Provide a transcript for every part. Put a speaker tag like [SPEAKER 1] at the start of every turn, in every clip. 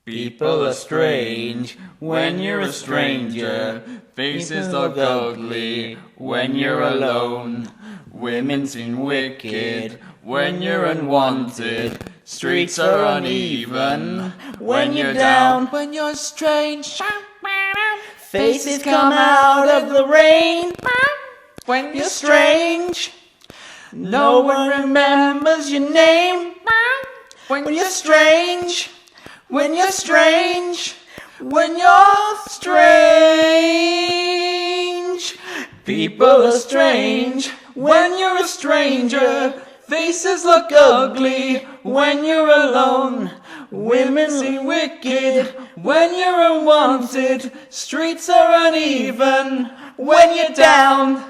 [SPEAKER 1] People are strange when you're a stranger. Faces look ugly when you're alone. Women seem wicked when you're unwanted. Streets are uneven when you're down.
[SPEAKER 2] When you're strange,
[SPEAKER 1] Faces come out of the rain
[SPEAKER 2] when
[SPEAKER 1] you're strange. No one remembers your name when you're strange. When you're strange, when you're strange. People are strange when you're a stranger. Faces look ugly when you're alone. Women seem wicked when you're unwanted. Streets are uneven when you're down.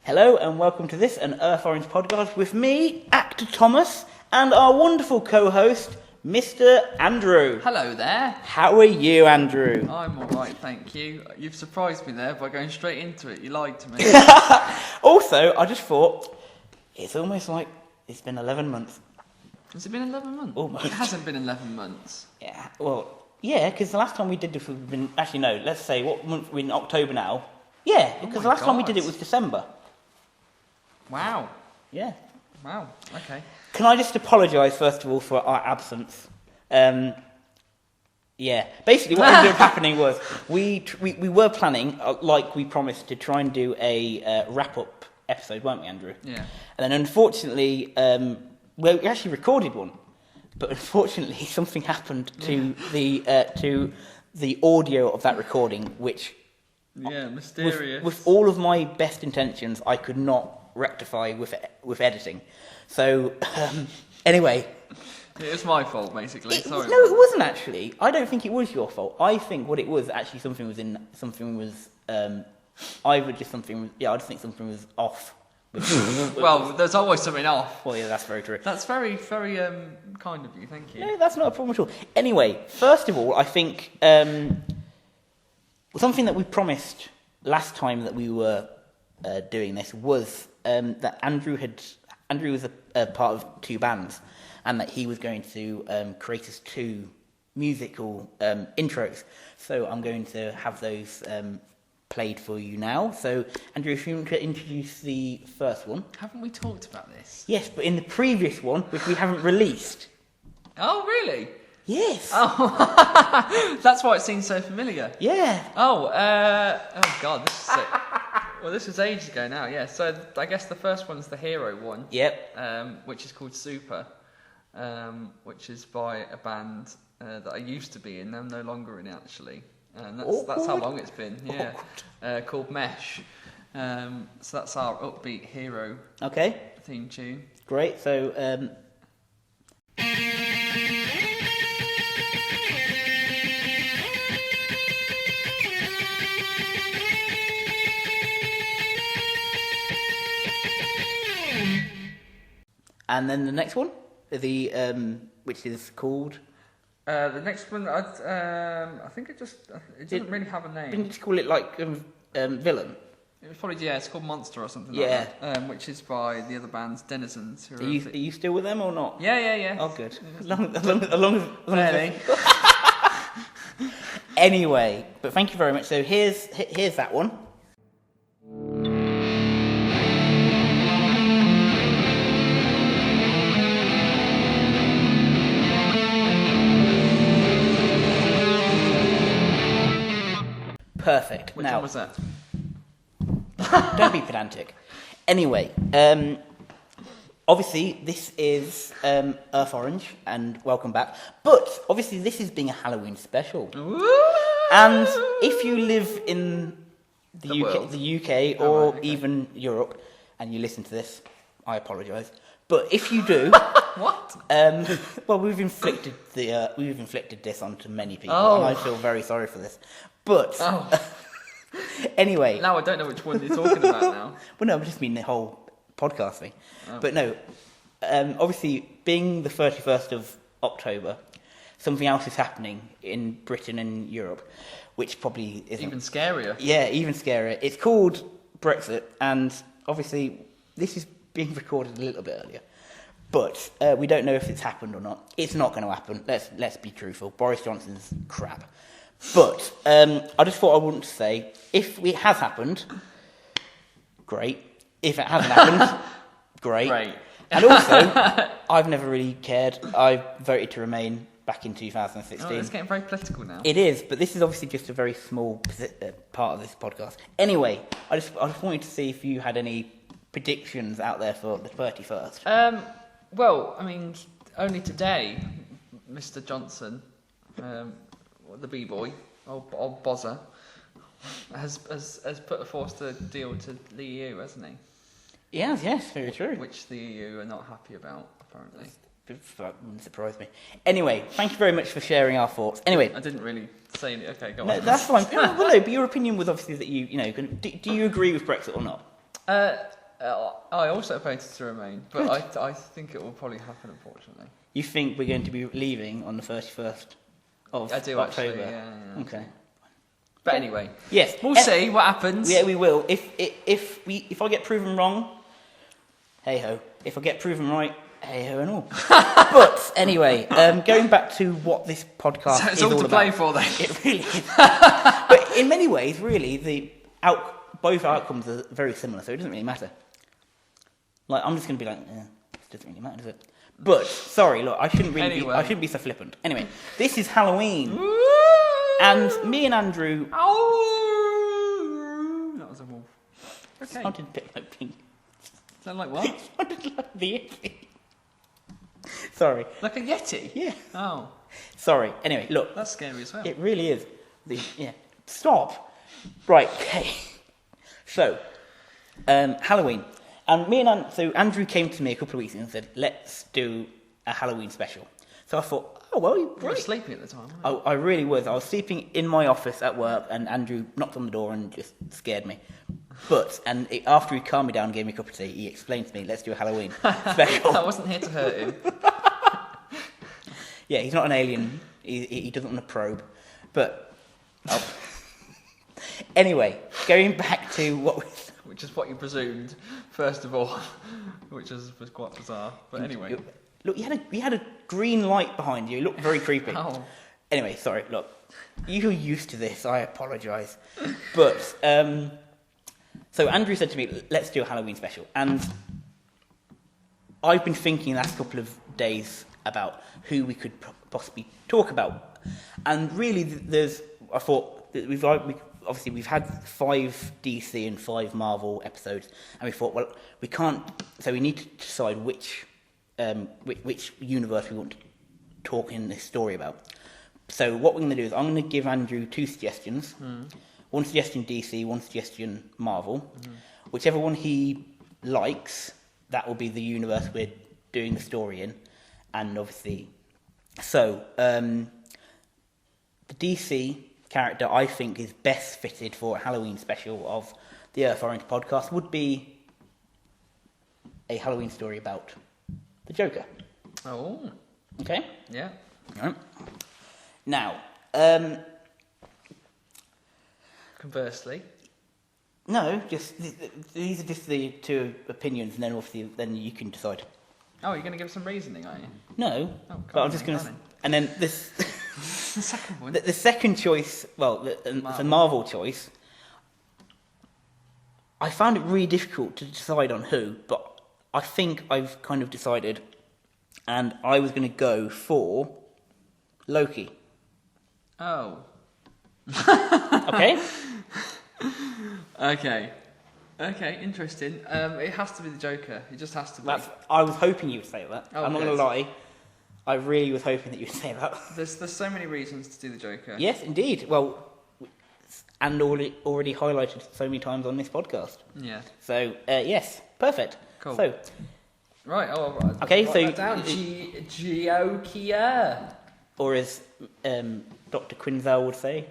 [SPEAKER 1] Hello and welcome to this, an Earth Orange podcast with me, Actor Thomas, and our wonderful co-host, Mr. Andrew.
[SPEAKER 2] Hello there.
[SPEAKER 1] How are you, Andrew?
[SPEAKER 2] I'm alright, thank you. You've surprised me there by going straight into it. You lied to me.
[SPEAKER 1] Also, I just thought, it's almost like it's been 11 months.
[SPEAKER 2] Has it been 11 months?
[SPEAKER 1] Almost.
[SPEAKER 2] It hasn't been 11 months.
[SPEAKER 1] Yeah, well, yeah, because the last time we did this would have been, actually no, let's say, what month, we're in October now. Yeah, because the last time we did it was December.
[SPEAKER 2] Wow.
[SPEAKER 1] Yeah.
[SPEAKER 2] Wow, okay.
[SPEAKER 1] Can I just apologise, first of all, for our absence? Yeah, basically what ended up happening was we were planning, like we promised, to try and do a wrap-up episode, weren't we, Andrew?
[SPEAKER 2] Yeah.
[SPEAKER 1] And then unfortunately, we actually recorded one, but unfortunately something happened to the audio of that recording, which
[SPEAKER 2] mysterious.
[SPEAKER 1] with all of my best intentions, I could not rectify with editing. So anyway,
[SPEAKER 2] it was my fault, basically. Sorry.
[SPEAKER 1] No, it wasn't actually. I don't think it was your fault. I think what it was actually I just think something was off.
[SPEAKER 2] Well, there's always something off.
[SPEAKER 1] Well, yeah, that's very true.
[SPEAKER 2] That's very, very kind of you. Thank you.
[SPEAKER 1] No, that's not a problem at all. Anyway, first of all, I think something that we promised last time that we were doing this was that Andrew was a part of two bands, and that he was going to create us two musical intros. So I'm going to have those played for you now. So, Andrew, if you want to introduce the first one.
[SPEAKER 2] Haven't we talked about this?
[SPEAKER 1] Yes, but in the previous one, which we haven't released.
[SPEAKER 2] Oh, really?
[SPEAKER 1] Yes.
[SPEAKER 2] Oh, that's why it seems so familiar.
[SPEAKER 1] Yeah.
[SPEAKER 2] Oh God, this is so... Well, this was ages ago now, yeah. So I guess the first one's the Hero one.
[SPEAKER 1] Yep.
[SPEAKER 2] Which is called Super, which is by a band that I used to be in. I'm no longer in it, actually. And that's how long it's been, yeah. Called Mesh. So that's our upbeat Hero theme tune.
[SPEAKER 1] Great, so... And then the next one, which is called...
[SPEAKER 2] the next one, I think it doesn't really have a name.
[SPEAKER 1] Didn't you just call it like Villain?
[SPEAKER 2] It was probably, it's called Monster or something
[SPEAKER 1] like
[SPEAKER 2] that. Which is by the other band's Denizens.
[SPEAKER 1] Are you still with them or not?
[SPEAKER 2] Yeah.
[SPEAKER 1] Oh, good. As long as Anyway, but thank you very much. So here's that one. Perfect.
[SPEAKER 2] Which one was that?
[SPEAKER 1] Don't be pedantic. Anyway, obviously this is Earth Orange, and welcome back. But obviously this is being a Halloween special.
[SPEAKER 2] Woo!
[SPEAKER 1] And if you live in the UK or
[SPEAKER 2] right,
[SPEAKER 1] even Europe, and you listen to this, I apologise. But if you do,
[SPEAKER 2] what?
[SPEAKER 1] Well, we've inflicted this onto many people, and I feel very sorry for this. But anyway,
[SPEAKER 2] now I don't know which one you're talking about now.
[SPEAKER 1] Well, no, I just mean the whole podcast thing. But no, obviously, being the 31st of October, something else is happening in Britain and Europe, which probably isn't...
[SPEAKER 2] Even scarier.
[SPEAKER 1] Yeah, even scarier. It's called Brexit, and obviously, this is being recorded a little bit earlier. But we don't know if it's happened or not. It's not going to happen. Let's be truthful. Boris Johnson's crap. But I just thought I wanted to say, if it has happened, great. If it hasn't happened, great. And also, I've never really cared. I voted to remain back in 2016.
[SPEAKER 2] Oh, it's getting very political now.
[SPEAKER 1] It is, but this is obviously just a very small part of this podcast. Anyway, I just wanted to see if you had any predictions out there for the 31st.
[SPEAKER 2] Well, I mean, only today, Mr. Johnson, the B-boy, old Bozza, has put a forced deal to the EU, hasn't he?
[SPEAKER 1] Yes, very true.
[SPEAKER 2] Which the EU are not happy about, apparently.
[SPEAKER 1] That wouldn't surprise me. Anyway, thank you very much for sharing our thoughts. Anyway,
[SPEAKER 2] I didn't really say it. Okay, go
[SPEAKER 1] no,
[SPEAKER 2] on.
[SPEAKER 1] that's fine. Well, no, but your opinion was obviously that you know, do you agree with Brexit or not?
[SPEAKER 2] I also voted to remain, but I think it will probably happen, unfortunately.
[SPEAKER 1] You think we're going to be leaving on the 31st of
[SPEAKER 2] I do
[SPEAKER 1] October?
[SPEAKER 2] actually, yeah.
[SPEAKER 1] Okay.
[SPEAKER 2] But anyway,
[SPEAKER 1] Yes,
[SPEAKER 2] we'll see what happens.
[SPEAKER 1] Yeah, we will. If I get proven wrong, hey ho. If I get proven right, hey ho and all. But anyway, going back to what this podcast
[SPEAKER 2] So it's
[SPEAKER 1] is
[SPEAKER 2] all
[SPEAKER 1] all
[SPEAKER 2] to
[SPEAKER 1] about.
[SPEAKER 2] play for then.
[SPEAKER 1] It really is. But in many ways, really, both outcomes are very similar, so it doesn't really matter. Like, I'm just going to be like, it doesn't really matter, does it? But sorry, look, I shouldn't be so flippant. Anyway, this is Halloween, and me and Andrew.
[SPEAKER 2] Oh, that was a wolf. Okay.
[SPEAKER 1] Sounded a bit like Pink.
[SPEAKER 2] Sound like what?
[SPEAKER 1] Sounded like the Yeti. Sorry.
[SPEAKER 2] Like a Yeti?
[SPEAKER 1] Yeah.
[SPEAKER 2] Oh,
[SPEAKER 1] Sorry. Anyway, look.
[SPEAKER 2] that's scary as well.
[SPEAKER 1] It really is. Yeah. Stop. Right. Okay. So, Halloween, and so Andrew came to me a couple of weeks ago and said, "Let's do a Halloween special." So I thought, oh well,
[SPEAKER 2] You were
[SPEAKER 1] great.
[SPEAKER 2] sleeping at the time, weren't you?
[SPEAKER 1] I really was. I was sleeping in my office at work, and Andrew knocked on the door and just scared me. But after he calmed me down and gave me a cup of tea, he explained to me, "Let's do a Halloween special."
[SPEAKER 2] I wasn't here to hurt him.
[SPEAKER 1] Yeah, he's not an alien. He doesn't want to probe. But anyway, going back to what was...
[SPEAKER 2] Which is what you presumed, first of all, which was quite bizarre. But anyway.
[SPEAKER 1] Look, you had a green light behind you. It looked very creepy.
[SPEAKER 2] Oh.
[SPEAKER 1] Anyway, sorry. Look, you're used to this. I apologise. But so Andrew said to me, "Let's do a Halloween special," and I've been thinking the last couple of days about who we could possibly talk about, and really, I thought that we've had 5 DC and 5 Marvel episodes, and we thought, well, we can't. So we need to decide which universe we want to talk in this story about. So what we're going to do is I'm going to give Andrew 2 suggestions. One suggestion DC, one suggestion Marvel. Whichever one he likes, that will be the universe we're doing the story in. And obviously... So, the DC character I think is best fitted for a Halloween special of the Earth Orange podcast would be a Halloween story about the Joker.
[SPEAKER 2] Oh.
[SPEAKER 1] Okay?
[SPEAKER 2] Yeah.
[SPEAKER 1] All right. Now,
[SPEAKER 2] Conversely.
[SPEAKER 1] no, just these are just the 2 opinions, and then obviously then you can decide.
[SPEAKER 2] Oh, you're going to give some reasoning, are you?
[SPEAKER 1] No,
[SPEAKER 2] Oh,
[SPEAKER 1] but I'm just going to, and then this
[SPEAKER 2] The second one.
[SPEAKER 1] the second choice. Well, the Marvel choice. I found it really difficult to decide on who, but I think I've kind of decided, and I was going to go for Loki.
[SPEAKER 2] Oh.
[SPEAKER 1] Okay.
[SPEAKER 2] Okay, interesting. It has to be the Joker. It just has to be.
[SPEAKER 1] I was hoping you would say that.
[SPEAKER 2] Oh,
[SPEAKER 1] I'm not going
[SPEAKER 2] good.
[SPEAKER 1] to lie. I really was hoping that you would say that.
[SPEAKER 2] There's so many reasons to do the Joker.
[SPEAKER 1] Yes, indeed. Well, and already highlighted so many times on this podcast.
[SPEAKER 2] Yeah.
[SPEAKER 1] So, yes, perfect.
[SPEAKER 2] Cool.
[SPEAKER 1] So,
[SPEAKER 2] Right. Oh, right.
[SPEAKER 1] Okay,
[SPEAKER 2] Write
[SPEAKER 1] so-
[SPEAKER 2] that down. Jokia.
[SPEAKER 1] or as Dr. Quinzel would say,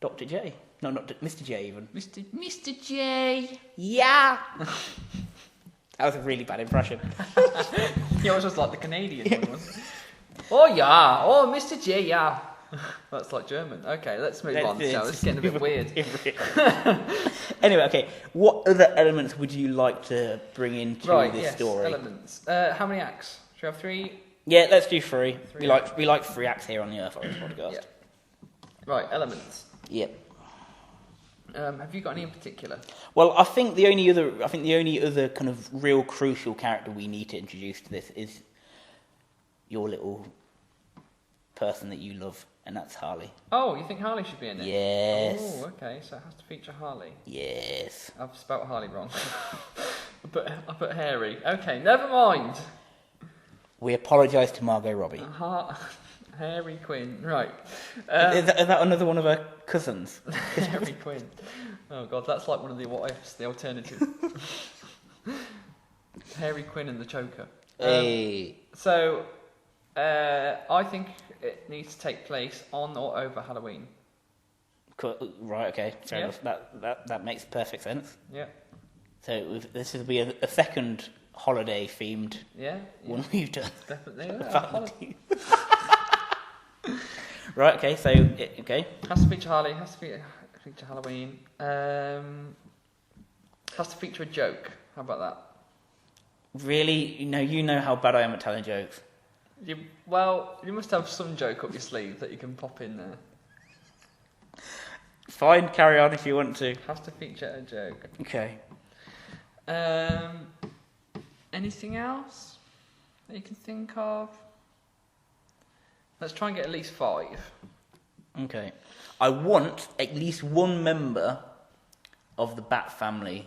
[SPEAKER 1] Dr. J. No, not Mr. J even.
[SPEAKER 2] Mr. J.
[SPEAKER 1] Yeah! That was a really bad impression.
[SPEAKER 2] He always was like the Canadian one, wasn't he? Oh yeah. Oh, Mr. J. Yeah. That's like German. Okay, let's move
[SPEAKER 3] Let's
[SPEAKER 2] on.
[SPEAKER 3] do
[SPEAKER 2] So
[SPEAKER 3] this.
[SPEAKER 2] it's getting a bit weird.
[SPEAKER 3] Anyway, okay. What other elements would you like to bring into
[SPEAKER 2] Right,
[SPEAKER 3] this
[SPEAKER 2] yes,
[SPEAKER 3] story?
[SPEAKER 2] elements. How many acts? Should we have 3?
[SPEAKER 3] Yeah, let's do three.
[SPEAKER 2] Three
[SPEAKER 3] We like 3 acts here on the Earth Orange podcast.
[SPEAKER 2] Yeah. Right, elements.
[SPEAKER 3] Yep.
[SPEAKER 2] Have you got any in particular?
[SPEAKER 3] Well, I think the only other kind of real crucial character we need to introduce to this is your little person that you love, and that's Harley.
[SPEAKER 2] Oh, you think Harley should be in it?
[SPEAKER 3] Yes.
[SPEAKER 2] Oh, okay, so it has to feature Harley.
[SPEAKER 3] Yes.
[SPEAKER 2] I've spelt Harley wrong. I put Harry. Okay, never mind.
[SPEAKER 3] We apologise to Margot Robbie.
[SPEAKER 2] Harry Quinn, right.
[SPEAKER 3] Is that another one of her cousins?
[SPEAKER 2] Harry Quinn. Oh god, that's like one of the what ifs, the alternative. Harry Quinn and the Choker.
[SPEAKER 3] Hey.
[SPEAKER 2] So, I think it needs to take place on or over Halloween.
[SPEAKER 3] Cool. Right, okay. Fair
[SPEAKER 2] Yeah.
[SPEAKER 3] enough. That makes perfect sense.
[SPEAKER 2] Yeah.
[SPEAKER 3] So this will be a second holiday-themed
[SPEAKER 2] Yeah.
[SPEAKER 3] one we've done.
[SPEAKER 2] Definitely. Yeah.
[SPEAKER 3] Right, okay, so, okay.
[SPEAKER 2] Has to feature Harley, has to feature Halloween. Has to feature a joke. How about that?
[SPEAKER 3] Really? You know how bad I am at telling jokes.
[SPEAKER 2] You must have some joke up your sleeve that you can pop in there.
[SPEAKER 3] Fine, carry on if you want to.
[SPEAKER 2] Has to feature a joke.
[SPEAKER 3] Okay.
[SPEAKER 2] Anything else that you can think of? Let's try and get at least 5.
[SPEAKER 3] Okay. I want at least one member of the Bat family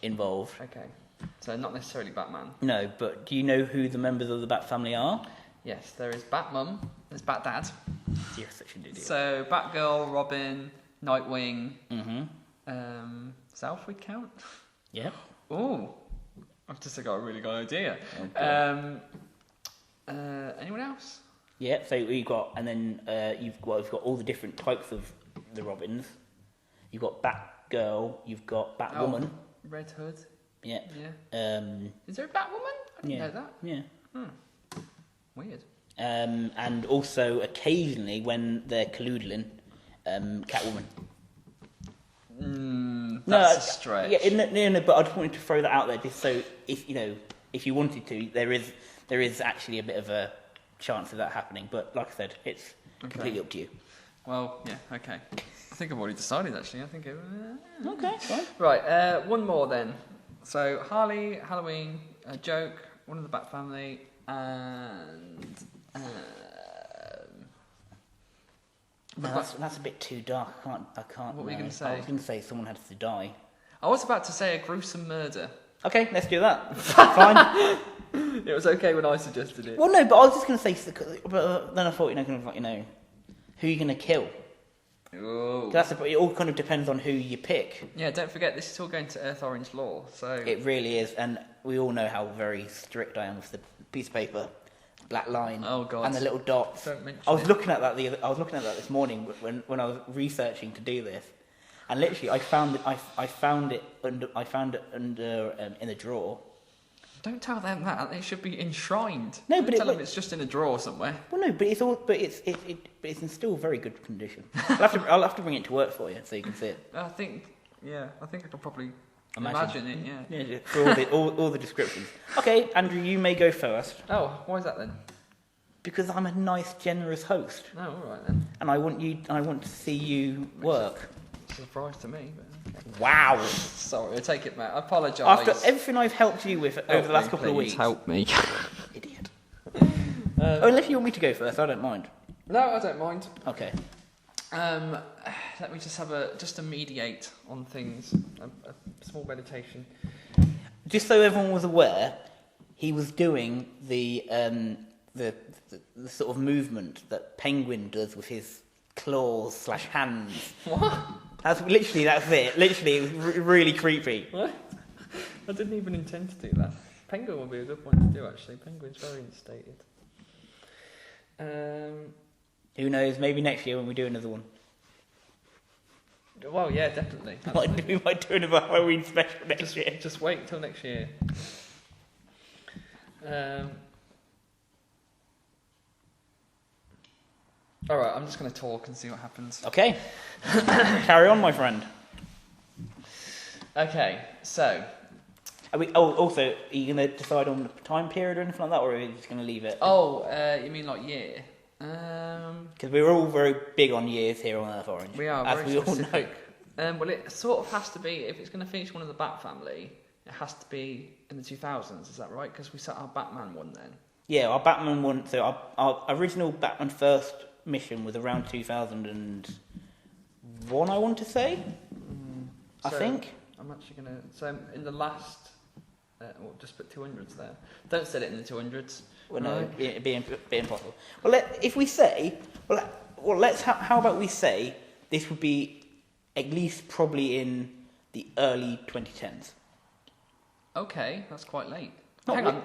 [SPEAKER 3] involved.
[SPEAKER 2] Okay. So not necessarily Batman.
[SPEAKER 3] No, but do you know who the members of the Bat family are?
[SPEAKER 2] Yes, there is Batmum, there's Batdad.
[SPEAKER 3] You're such an idiot.
[SPEAKER 2] So Batgirl, Robin, Nightwing,
[SPEAKER 3] Mm-hmm.
[SPEAKER 2] Self would count?
[SPEAKER 3] Yep.
[SPEAKER 2] Ooh. I've just got a really good idea.
[SPEAKER 3] Okay.
[SPEAKER 2] Anyone else?
[SPEAKER 3] Yeah, so we've got, and then we've got all the different types of the Robins. You've got Batgirl, you've got Batwoman.
[SPEAKER 2] Oh, Red Hood.
[SPEAKER 3] Yeah.
[SPEAKER 2] Yeah. Is there a Batwoman? I didn't know that.
[SPEAKER 3] Yeah.
[SPEAKER 2] Weird.
[SPEAKER 3] And also occasionally when they're canoodling, Catwoman.
[SPEAKER 2] That's a stretch.
[SPEAKER 3] Yeah, no, but I just wanted to throw that out there just so if you wanted to, there is actually a bit of a chance of that happening. But like I said, it's completely up to you.
[SPEAKER 2] Well, yeah, okay. I think I've already decided actually. I think it.
[SPEAKER 3] Okay, fine.
[SPEAKER 2] Right, one more then. So Harley, Halloween, a joke, one of the Bat family, and
[SPEAKER 3] No, that's a bit too dark. I can't.
[SPEAKER 2] What were you
[SPEAKER 3] no.
[SPEAKER 2] gonna say?
[SPEAKER 3] I was going to say someone has to die.
[SPEAKER 2] I was about to say a gruesome murder.
[SPEAKER 3] Okay, let's do that. Fine.
[SPEAKER 2] It was okay when I suggested it.
[SPEAKER 3] Well, no, but I was just going to say, but then I thought, who are you going to kill?
[SPEAKER 2] Ooh.
[SPEAKER 3] It all kind of depends on who you pick.
[SPEAKER 2] Yeah, don't forget this is all going to Earth Orange law. So
[SPEAKER 3] It really is, and we all know how very strict I am with the piece of paper, black line,
[SPEAKER 2] Oh, God.
[SPEAKER 3] and the little dots.
[SPEAKER 2] Don't mention
[SPEAKER 3] I was
[SPEAKER 2] it.
[SPEAKER 3] looking at that this morning when I was researching to do this, and literally I found it under in a drawer.
[SPEAKER 2] Don't tell them that. It should be enshrined.
[SPEAKER 3] No,
[SPEAKER 2] Don't
[SPEAKER 3] but
[SPEAKER 2] tell them it's just in a drawer somewhere.
[SPEAKER 3] Well, no, but it's in still very good condition. I'll have to bring it to work for you so you can see it.
[SPEAKER 2] I think I could probably
[SPEAKER 3] Imagine.
[SPEAKER 2] imagine it. Yeah.
[SPEAKER 3] Yeah, for all the descriptions. Okay, Andrew, you may go first
[SPEAKER 2] Oh, why is that then?
[SPEAKER 3] because I'm a nice, generous host,
[SPEAKER 2] Oh, all right then.
[SPEAKER 3] and I want to see you work.
[SPEAKER 2] Surprise to me. But okay.
[SPEAKER 3] Wow!
[SPEAKER 2] Sorry, I take it back. I apologise.
[SPEAKER 3] After everything I've helped you with over the last couple of weeks,
[SPEAKER 2] help me.
[SPEAKER 3] idiot. Unless you want me to go first, I don't mind.
[SPEAKER 2] No, I don't mind.
[SPEAKER 3] Okay.
[SPEAKER 2] Let me just have a mediate on things. A small meditation.
[SPEAKER 3] Just so everyone was aware, he was doing the sort of movement that Penguin does with his claws / hands.
[SPEAKER 2] What?
[SPEAKER 3] That's it. Literally, it was really creepy.
[SPEAKER 2] What? I didn't even intend to do that. Penguin would be a good one to do, actually. Penguin's very instated.
[SPEAKER 3] Who knows? Maybe next year when we do another one.
[SPEAKER 2] Well, yeah, definitely.
[SPEAKER 3] We might do another Halloween special next year.
[SPEAKER 2] Just wait till next year. All right, I'm just going to talk and see what happens.
[SPEAKER 3] Okay. Carry on, my friend.
[SPEAKER 2] Okay, so
[SPEAKER 3] Also, are you going to decide on the time period or anything like that, or are you just going to leave it?
[SPEAKER 2] you mean like year?
[SPEAKER 3] Because we're all very big on years here on Earth Orange.
[SPEAKER 2] We are
[SPEAKER 3] as
[SPEAKER 2] very
[SPEAKER 3] we all know.
[SPEAKER 2] specific. Well, it sort of has to be if it's going to feature one of the Bat family. It has to be in the 2000s. Is that right? Because we set our Batman one then.
[SPEAKER 3] Yeah, our Batman one. So our original Batman first mission was around 2001. I want to say. I
[SPEAKER 2] So,
[SPEAKER 3] think.
[SPEAKER 2] I'm actually going to. So in the last. Just put 200s there. Don't set it in the 200s.
[SPEAKER 3] Well, no,
[SPEAKER 2] Right.
[SPEAKER 3] it'd be impossible. Well, if we say, let's. How about we say this would be at least probably in the early 2010s.
[SPEAKER 2] Okay, that's quite late.
[SPEAKER 3] Not
[SPEAKER 2] Hang
[SPEAKER 3] late.
[SPEAKER 2] on.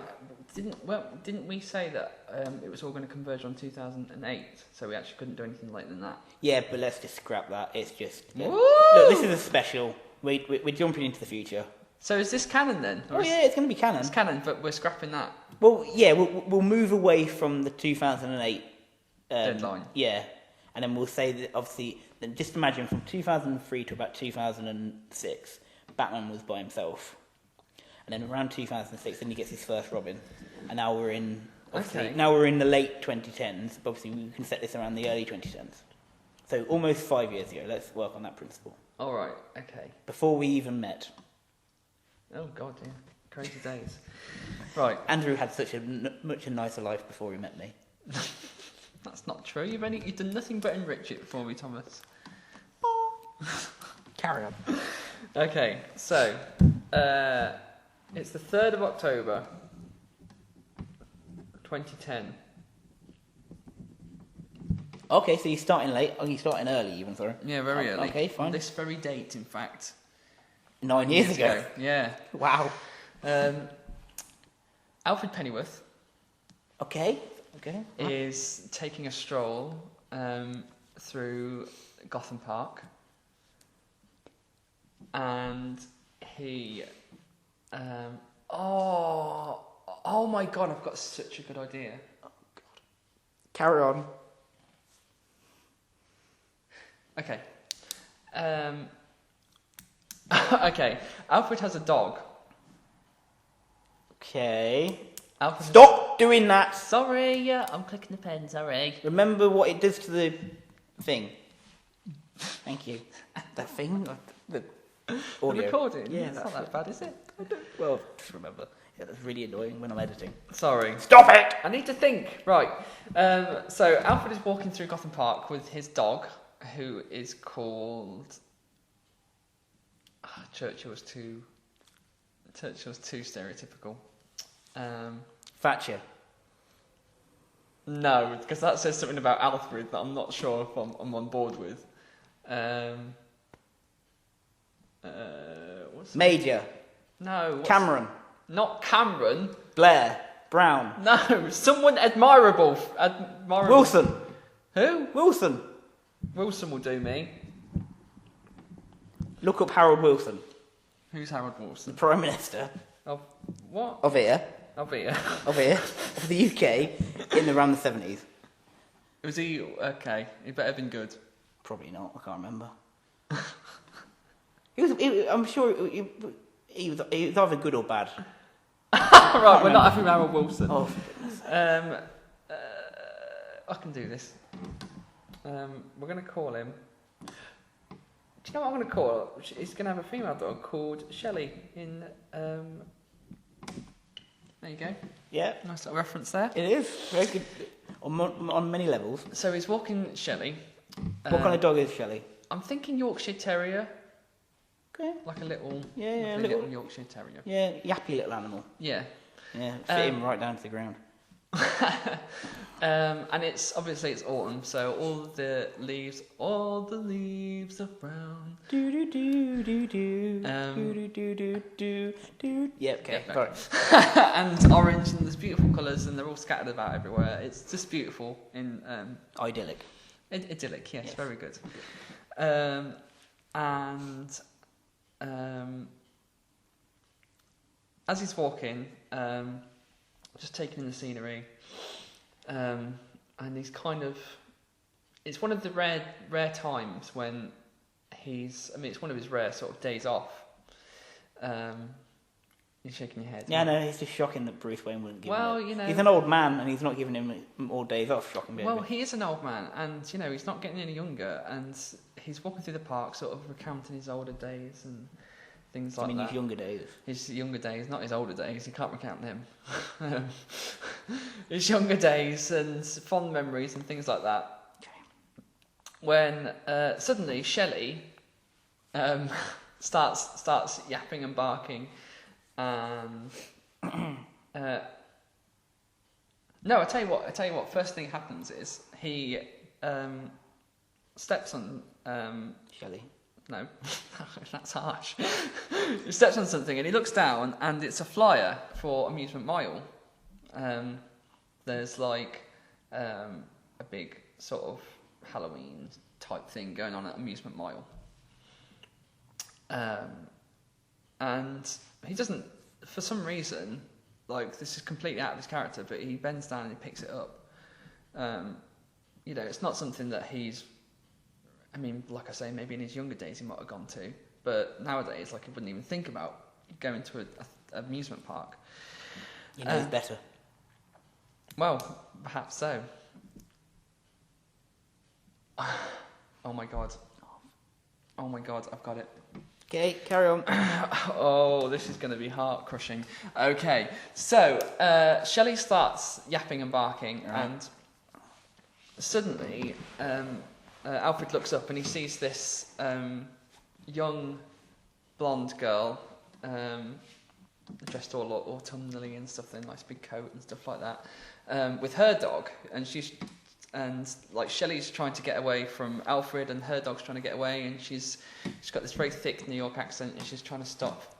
[SPEAKER 2] Didn't we say that it was all going to converge on 2008? So we actually couldn't do anything later than that.
[SPEAKER 3] Yeah, but let's just scrap that. It's just
[SPEAKER 2] Woo!
[SPEAKER 3] look. This is a special. We're jumping into the future.
[SPEAKER 2] So is this canon then? Or
[SPEAKER 3] Oh
[SPEAKER 2] is-
[SPEAKER 3] yeah, it's going to be canon.
[SPEAKER 2] It's canon, but we're scrapping that.
[SPEAKER 3] Well, yeah, we'll move away from the 2008
[SPEAKER 2] Deadline.
[SPEAKER 3] Yeah, and then we'll say that obviously. Then just imagine from 2003 to about 2006, Batman was by himself, and then around 2006, then he gets his first Robin, and now we're in. Obviously,
[SPEAKER 2] Okay.
[SPEAKER 3] now we're in the late 2010s. But obviously, we can set this around the early 2010s. So almost 5 years ago. Let's work on that principle
[SPEAKER 2] All right. Okay.
[SPEAKER 3] before we even met.
[SPEAKER 2] Oh God, yeah. Crazy days. Right.
[SPEAKER 3] Andrew had such a much a nicer life before he met me.
[SPEAKER 2] That's not true. You've done nothing but enrich it for me, Thomas.
[SPEAKER 3] Carry on.
[SPEAKER 2] Okay, so it's the 3rd of October, 2010.
[SPEAKER 3] Okay, so you're starting late. Oh, you're starting early, even, sorry.
[SPEAKER 2] Yeah, very early.
[SPEAKER 3] Okay, fine.
[SPEAKER 2] This very date, in fact.
[SPEAKER 3] 9 years ago.
[SPEAKER 2] Yeah.
[SPEAKER 3] Wow.
[SPEAKER 2] Alfred Pennyworth
[SPEAKER 3] Okay.
[SPEAKER 2] is taking a stroll through Gotham Park, and he. Oh my God! I've got such a good idea.
[SPEAKER 3] Carry on.
[SPEAKER 2] Okay. Okay. Alfred has a dog.
[SPEAKER 3] Okay.
[SPEAKER 2] Alfred.
[SPEAKER 3] Stop doing that.
[SPEAKER 2] Sorry, I'm clicking the pen. Sorry.
[SPEAKER 3] Remember what it does to the thing. Thank you. The thing? The audio.
[SPEAKER 2] The recording.
[SPEAKER 3] Yeah,
[SPEAKER 2] it's not
[SPEAKER 3] that's
[SPEAKER 2] that bad, is it?
[SPEAKER 3] Well, just remember. Yeah, that's really annoying when I'm editing.
[SPEAKER 2] Sorry.
[SPEAKER 3] Stop it!
[SPEAKER 2] I need to think. Right. So Alfred is walking through Gotham Park with his dog, who is called. Churchill's too stereotypical.
[SPEAKER 3] Thatcher.
[SPEAKER 2] No, because that says something about Alfred that I'm not sure if I'm on board with. What's
[SPEAKER 3] Major.
[SPEAKER 2] No.
[SPEAKER 3] Cameron.
[SPEAKER 2] Not Cameron.
[SPEAKER 3] Blair. Brown.
[SPEAKER 2] No, someone admirable.
[SPEAKER 3] Wilson.
[SPEAKER 2] Who?
[SPEAKER 3] Wilson.
[SPEAKER 2] Wilson will do me.
[SPEAKER 3] Look up Harold Wilson,
[SPEAKER 2] Who's Harold
[SPEAKER 3] the
[SPEAKER 2] Wilson?
[SPEAKER 3] Prime Minister
[SPEAKER 2] Of what?
[SPEAKER 3] of here,
[SPEAKER 2] Of here.
[SPEAKER 3] of the UK, in around the 70s.
[SPEAKER 2] Was he okay? He better have been good.
[SPEAKER 3] Probably not. I can't remember. I'm sure he was either good or bad.
[SPEAKER 2] Right, we're not having Harold Wilson.
[SPEAKER 3] Oh, for goodness.
[SPEAKER 2] I can do this. We're going to call him. Do you know what I'm going to call her? He's going to have a female dog called Shelley. There you go.
[SPEAKER 3] Yeah,
[SPEAKER 2] Nice little reference there.
[SPEAKER 3] it is very good on many levels.
[SPEAKER 2] So he's walking Shelley.
[SPEAKER 3] What kind of dog is Shelley?
[SPEAKER 2] I'm thinking Yorkshire Terrier,
[SPEAKER 3] Okay.
[SPEAKER 2] like a little,
[SPEAKER 3] Yeah,
[SPEAKER 2] like a
[SPEAKER 3] little-
[SPEAKER 2] little Yorkshire Terrier.
[SPEAKER 3] Yeah, yappy little animal.
[SPEAKER 2] Yeah.
[SPEAKER 3] Yeah, fit him right down to the ground.
[SPEAKER 2] And it's autumn, so all the leaves are brown.
[SPEAKER 3] Do do do do do
[SPEAKER 2] Um,
[SPEAKER 3] do do do do do. Yeah, okay.
[SPEAKER 2] Yeah,
[SPEAKER 3] Sorry.
[SPEAKER 2] And orange, and there's beautiful colours, and they're all scattered about everywhere. It's just beautiful in
[SPEAKER 3] Idyllic.
[SPEAKER 2] idyllic. Yes,
[SPEAKER 3] Yes.
[SPEAKER 2] very good. As he's walking, just taking in the scenery, and he's kind of it's one of the rare times when it's one of his rare sort of days off. You're shaking your head.
[SPEAKER 3] Yeah, no, it's just shocking that Bruce Wayne wouldn't give
[SPEAKER 2] Well,
[SPEAKER 3] him it.
[SPEAKER 2] you know...
[SPEAKER 3] He's an old man, and he's not giving him more days off, shocking baby.
[SPEAKER 2] Well, he is an old man, and, you know, he's not getting any younger, and he's walking through the park sort of recounting his older days and things like that.
[SPEAKER 3] his younger days.
[SPEAKER 2] His younger days, not his older days, you can't recount them. His younger days and fond memories and things like that. When suddenly Shelley starts yapping and barking, and no, I tell you what. First thing happens is he steps on
[SPEAKER 3] Shelley.
[SPEAKER 2] No, that's harsh. He steps on something and he looks down, and it's a flyer for Amusement Mile. There's like a big sort of Halloween type thing going on at Amusement Mile. And he doesn't, for some reason, like, this is completely out of his character, but he bends down and he picks it up. You know, it's not something that he's, I mean, like I say, maybe in his younger days he might have gone to, but nowadays, like, he wouldn't even think about going to an amusement park.
[SPEAKER 3] He knows better.
[SPEAKER 2] Well, perhaps so. Oh my god, I've got it.
[SPEAKER 3] Okay, carry on.
[SPEAKER 2] Oh, this is going to be heart crushing. Okay, so Shelley starts yapping and barking, and suddenly Alfred looks up and he sees this young blonde girl dressed all autumnally and stuff, in a nice big coat and stuff like that, with her dog, and like Shelley's trying to get away from Alfred, and her dog's trying to get away, and she's got this very thick New York accent, and she's trying to stop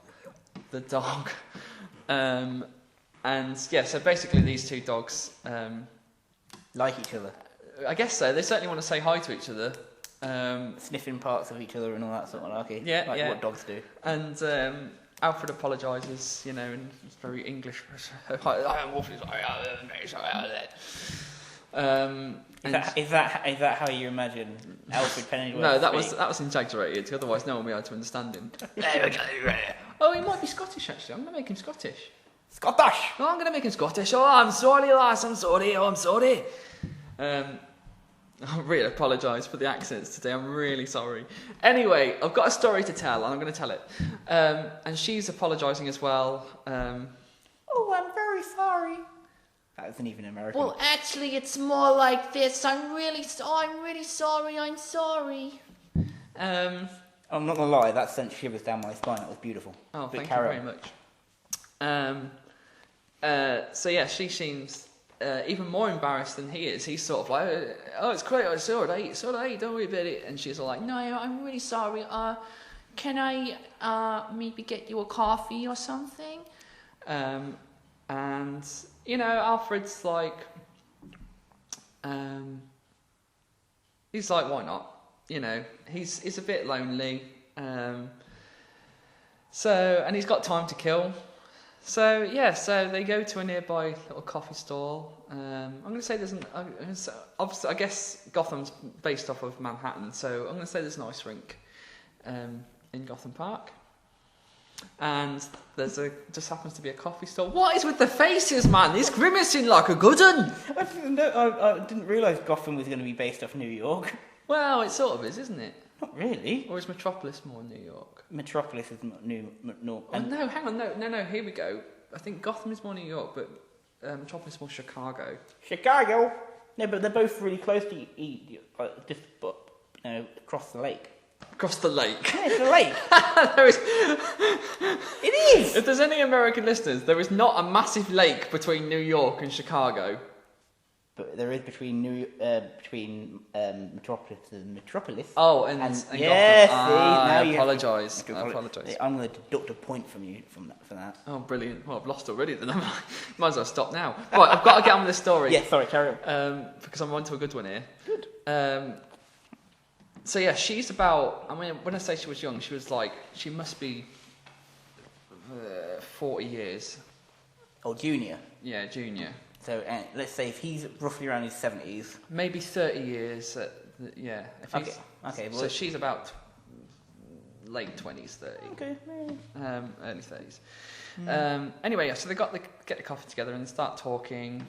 [SPEAKER 2] the dog. And yeah, so basically these two dogs
[SPEAKER 3] Like each other.
[SPEAKER 2] I guess so. They certainly want to say hi to each other.
[SPEAKER 3] Sniffing parts of each other and all that sort of malarkey.
[SPEAKER 2] Yeah,
[SPEAKER 3] like
[SPEAKER 2] yeah.
[SPEAKER 3] what dogs do.
[SPEAKER 2] And Alfred apologises, you know, in very English. I'm awfully sorry. I'm very sorry.
[SPEAKER 3] Is that how you imagine Alfred Pennyworth?
[SPEAKER 2] No, that
[SPEAKER 3] speak?
[SPEAKER 2] was exaggerated. Otherwise, no one would be able to understand him. Oh, he might be Scottish actually. I'm going to make him Scottish.
[SPEAKER 3] Scottish.
[SPEAKER 2] Oh, I'm going to make him Scottish. Oh, I'm sorry, lass. I'm sorry. Oh, I'm sorry. I really apologise for the accents today. I'm really sorry. Anyway, I've got a story to tell, and I'm going to tell it. And she's apologising as well.
[SPEAKER 3] Oh, I'm very sorry. That isn't even American.
[SPEAKER 1] Well, actually, it's more like this. I'm really sorry. I'm sorry.
[SPEAKER 3] I'm not gonna lie, that sent shivers down my spine. That was beautiful.
[SPEAKER 2] Oh,
[SPEAKER 3] But
[SPEAKER 2] thank you
[SPEAKER 3] carry
[SPEAKER 2] very
[SPEAKER 3] on.
[SPEAKER 2] much. So yeah, she seems even more embarrassed than he is. He's sort of like, oh, it's great, it's all right, don't worry about it. And she's all like, no, I'm really sorry. Can I maybe get you a coffee or something? And you know, Alfred's like, he's like, why not? You know, he's a bit lonely. And he's got time to kill. So yeah, so they go to a nearby little coffee stall. I'm going to say obviously, I guess Gotham's based off of Manhattan, so I'm going to say there's an ice rink in Gotham Park. And just happens to be a coffee stall. What is with the faces, man? He's grimacing like a good un.
[SPEAKER 3] I didn't realise Gotham was going to be based off New York.
[SPEAKER 2] Well, it sort of is, isn't it?
[SPEAKER 3] Not really.
[SPEAKER 2] Or is Metropolis more New York?
[SPEAKER 3] Metropolis is New York.
[SPEAKER 2] Oh, no, hang on, no, here we go. I think Gotham is more New York, but Metropolis is more Chicago.
[SPEAKER 3] Chicago. No, but they're both really close to just across the lake.
[SPEAKER 2] Across the lake.
[SPEAKER 3] Yeah, it's a lake. It is.
[SPEAKER 2] If there's any American listeners, there is not a massive lake between New York and Chicago.
[SPEAKER 3] But there is between Metropolis and Metropolis.
[SPEAKER 2] Oh, and
[SPEAKER 3] yes,
[SPEAKER 2] Gotham. I apologise.
[SPEAKER 3] I'm going to deduct a point from you for that.
[SPEAKER 2] Oh, brilliant. Well, I've lost already then. Might as well stop now. Right, I've got to get on with this story.
[SPEAKER 3] Yeah, sorry, carry on.
[SPEAKER 2] Because I'm on to a good one here.
[SPEAKER 3] Good.
[SPEAKER 2] So yeah, she's about, I mean, when I say she was young, she must be 40 years.
[SPEAKER 3] Oh, junior.
[SPEAKER 2] Yeah, junior.
[SPEAKER 3] So let's say if he's roughly around his 70s.
[SPEAKER 2] Maybe 30 years. Yeah. If he's,
[SPEAKER 3] Okay. Well,
[SPEAKER 2] so she's about late 20s, 30.
[SPEAKER 3] okay.
[SPEAKER 2] Early 30s. Anyway, so they get the coffee together and they start talking.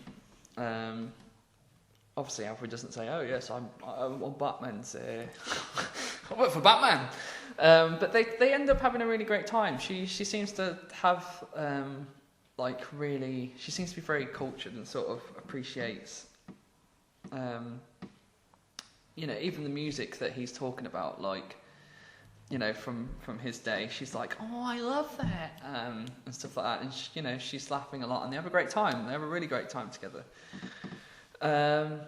[SPEAKER 2] Obviously, Alfred doesn't say, "Oh yes, I'm Batman's. I work for Batman." But they end up having a really great time. She seems to have she seems to be very cultured and sort of appreciates, even the music that he's talking about, from his day. She's like, "Oh, I love that," and stuff like that. And she's laughing a lot, and they have a great time. They have a really great time together. And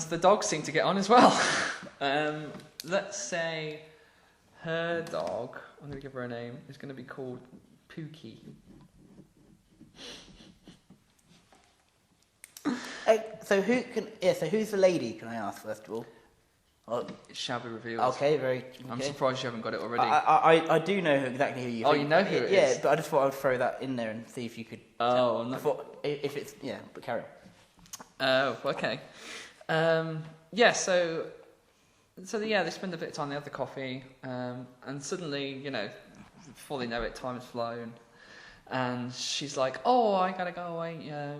[SPEAKER 2] the dogs seem to get on as well. Let's say her dog, I'm going to give her a name, is going to be called Pookie.
[SPEAKER 3] So who's the lady? Can I ask first of all?
[SPEAKER 2] It shall be revealed.
[SPEAKER 3] Okay,
[SPEAKER 2] I'm surprised you haven't got it already.
[SPEAKER 3] I do know exactly who you.
[SPEAKER 2] Oh, you know who it is?
[SPEAKER 3] Yeah, but I just thought I would throw that in there and see if you could.
[SPEAKER 2] Oh, no.
[SPEAKER 3] If it's but carry on.
[SPEAKER 2] Oh, okay. They spend a bit of time. They have the coffee, and suddenly, before they know it, time's flown, and she's like, "Oh, I gotta go away. I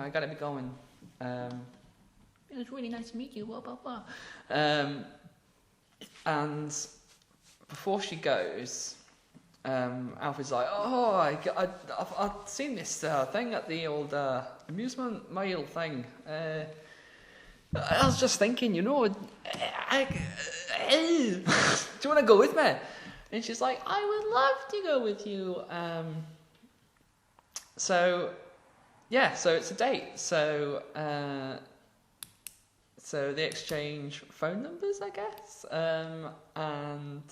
[SPEAKER 2] gotta be going. It was really nice to meet you. Blah blah blah." And before she goes, Alfred's like, "Oh, I've seen this thing at the old amusement mile thing. I was just thinking, do you want to go with me?" And she's like, "I would love to go with you." So it's a date. So they exchange phone numbers, I guess, and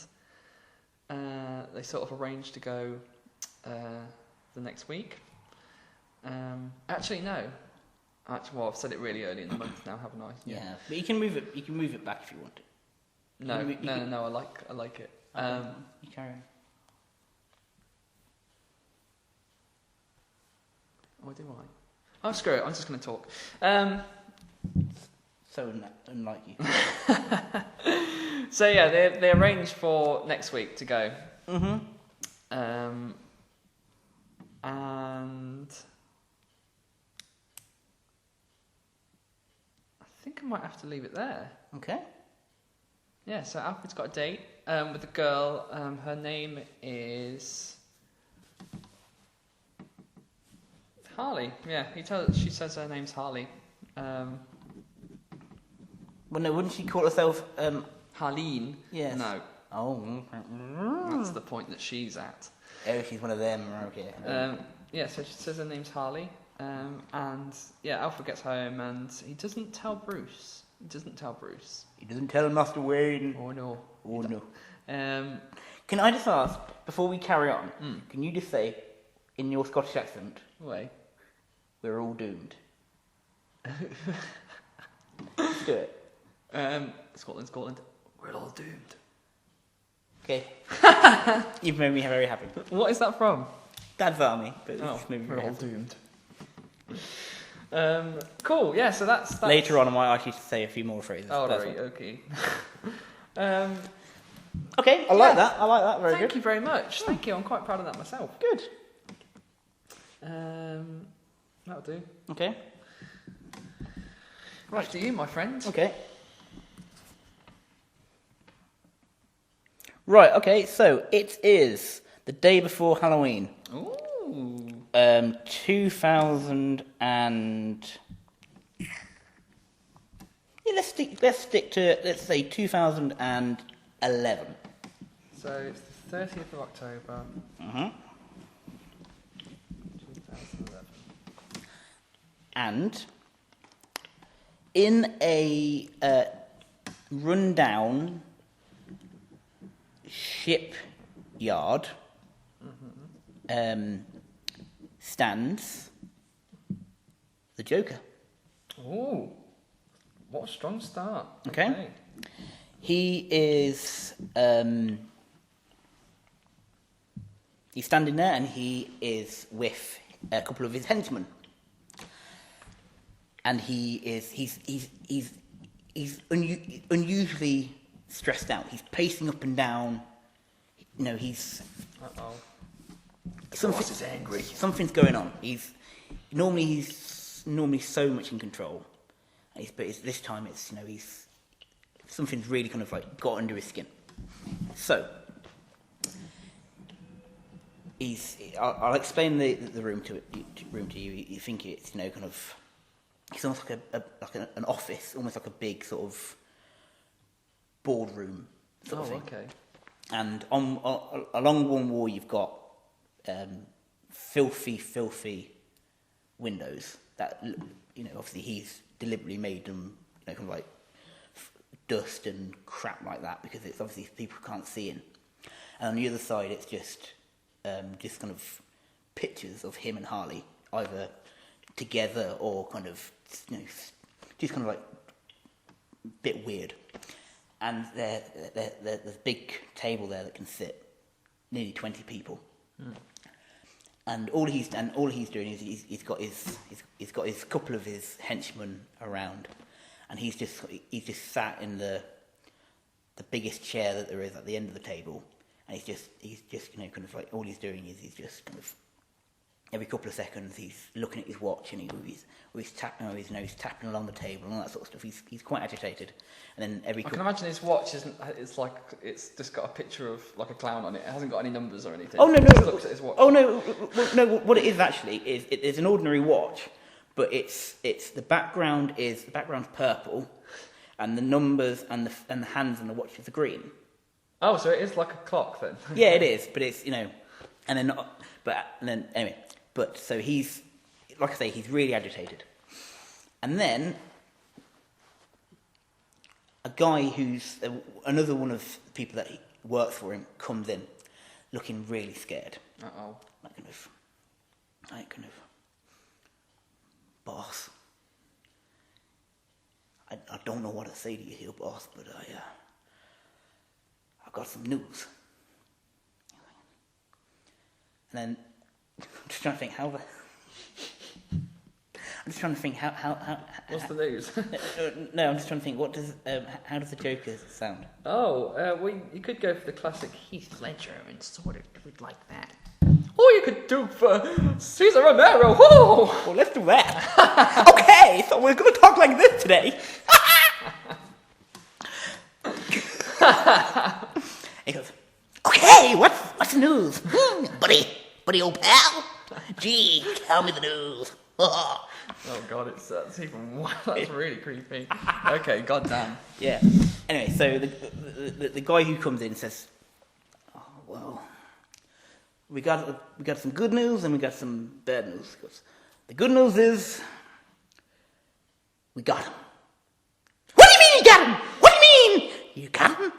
[SPEAKER 2] they sort of arrange to go the next week. Actually, no. Well, I've said it really early in the month now, haven't I?
[SPEAKER 3] Yeah, but you can move it. You can move it back if you want to.
[SPEAKER 2] No. I like it.
[SPEAKER 3] You carry on.
[SPEAKER 2] Or do I? Oh, screw it. I'm just going to talk.
[SPEAKER 3] So unlike you.
[SPEAKER 2] So they arranged for next week to go.
[SPEAKER 3] Mm-hmm.
[SPEAKER 2] And I think I might have to leave it there.
[SPEAKER 3] Okay.
[SPEAKER 2] Yeah, so Alfred's got a date with a girl. Her name is Harley. Yeah, she says her name's Harley.
[SPEAKER 3] Well, no, wouldn't she call herself
[SPEAKER 2] Harleen?
[SPEAKER 3] Yes.
[SPEAKER 2] No.
[SPEAKER 3] Oh.
[SPEAKER 2] That's the point that she's at.
[SPEAKER 3] Oh, she's one of them. Okay.
[SPEAKER 2] So she says her name's Harley. And Alfred gets home and he doesn't tell Bruce. He doesn't tell
[SPEAKER 3] Master Wayne.
[SPEAKER 2] Oh no.
[SPEAKER 3] Can I just ask, before we carry on, can you just say, in your Scottish accent,
[SPEAKER 2] Way.
[SPEAKER 3] "We're all doomed"? Let's do it.
[SPEAKER 2] Scotland. We're all doomed.
[SPEAKER 3] Okay. You've made me very happy.
[SPEAKER 2] What is that from?
[SPEAKER 3] Dad's Army. But
[SPEAKER 2] Oh,
[SPEAKER 3] made me
[SPEAKER 2] we're
[SPEAKER 3] very
[SPEAKER 2] all
[SPEAKER 3] happy.
[SPEAKER 2] doomed. Cool. Yeah. So that's
[SPEAKER 3] Later on, I might ask you to say a few more phrases.
[SPEAKER 2] Oh,
[SPEAKER 3] That's
[SPEAKER 2] right.
[SPEAKER 3] all.
[SPEAKER 2] Okay.
[SPEAKER 3] Okay, I like that. Very
[SPEAKER 2] Thank
[SPEAKER 3] good.
[SPEAKER 2] you very much. Thank you. I'm quite proud of that myself.
[SPEAKER 3] Good.
[SPEAKER 2] That'll do.
[SPEAKER 3] Okay.
[SPEAKER 2] Right to you, my friend.
[SPEAKER 3] Okay. Right, okay, so it is the day before Halloween.
[SPEAKER 2] Ooh.
[SPEAKER 3] 2000 and... Yeah, let's stick to, let's say 2011.
[SPEAKER 2] So it's the 30th of October,
[SPEAKER 3] Mm-hmm.
[SPEAKER 2] 2011.
[SPEAKER 3] And in a rundown shipyard stands the Joker.
[SPEAKER 2] Ooh. What a strong start.
[SPEAKER 3] Okay. He is he's standing there and he is with a couple of his henchmen. and he's unusually stressed out. He's pacing up and down. You know, he's
[SPEAKER 2] Uh-oh.
[SPEAKER 3] something's angry. Something's going on. He's normally so much in control, but this time it's something's really kind of like got under his skin. So I'll explain the room to you. You think it's kind of, it's almost like an office, almost like a big sort of boardroom sort of thing.
[SPEAKER 2] Okay.
[SPEAKER 3] And along one wall you've got filthy windows that obviously he's deliberately made them kind of like dust and crap like that because it's obviously people can't see in. And on the other side it's just kind of pictures of him and Harley either together or kind of just kind of like a bit weird. And there's a big table there that can sit nearly 20 people. Mm. And all he's doing is he's got his couple of his henchmen around, and he's just sat in the biggest chair that there is at the end of the table, and he's just kind of like all he's doing is he's just kind of every couple of seconds he's looking at his watch and he's tapping along the table and all that sort of stuff. He's quite agitated, and then I
[SPEAKER 2] can imagine his watch it's like it's just got a picture of like a clown on it. It hasn't got any numbers or anything.
[SPEAKER 3] Oh no!
[SPEAKER 2] He just looks at his watch.
[SPEAKER 3] Oh no! What it is actually is it's an ordinary watch, but it's the background's purple, and the numbers and the hands on the watch are green.
[SPEAKER 2] Oh, so it is like a clock then.
[SPEAKER 3] Yeah, it is, but it's anyway. But so he's, like I say, he's really agitated. And then a guy who's another one of the people that works for him comes in, looking really scared.
[SPEAKER 2] Uh-oh.
[SPEAKER 3] Like kind of, boss. I don't know what to say to you here, boss, but I've got some news. And then I'm just trying to think how.
[SPEAKER 2] What's the news?
[SPEAKER 3] No, I'm just trying to think. What does? How does the Joker sound?
[SPEAKER 2] Oh, well, you could go for the classic
[SPEAKER 1] Heath Ledger and sort of would like that.
[SPEAKER 2] Or you could do for Cesar Romero. Whoa!
[SPEAKER 3] Well, let's do that. Okay, so we're going to talk like this today. He goes, okay, what's the news? Buddy, old pal. Gee, tell me the news.
[SPEAKER 2] Oh god, that's even worse. That's really creepy. Okay, goddamn.
[SPEAKER 3] Yeah. Anyway, so the guy who comes in says, "Oh well, we got some good news and we got some bad news." He goes, the good news is we got him. What do you mean you got him? What do you mean you got him?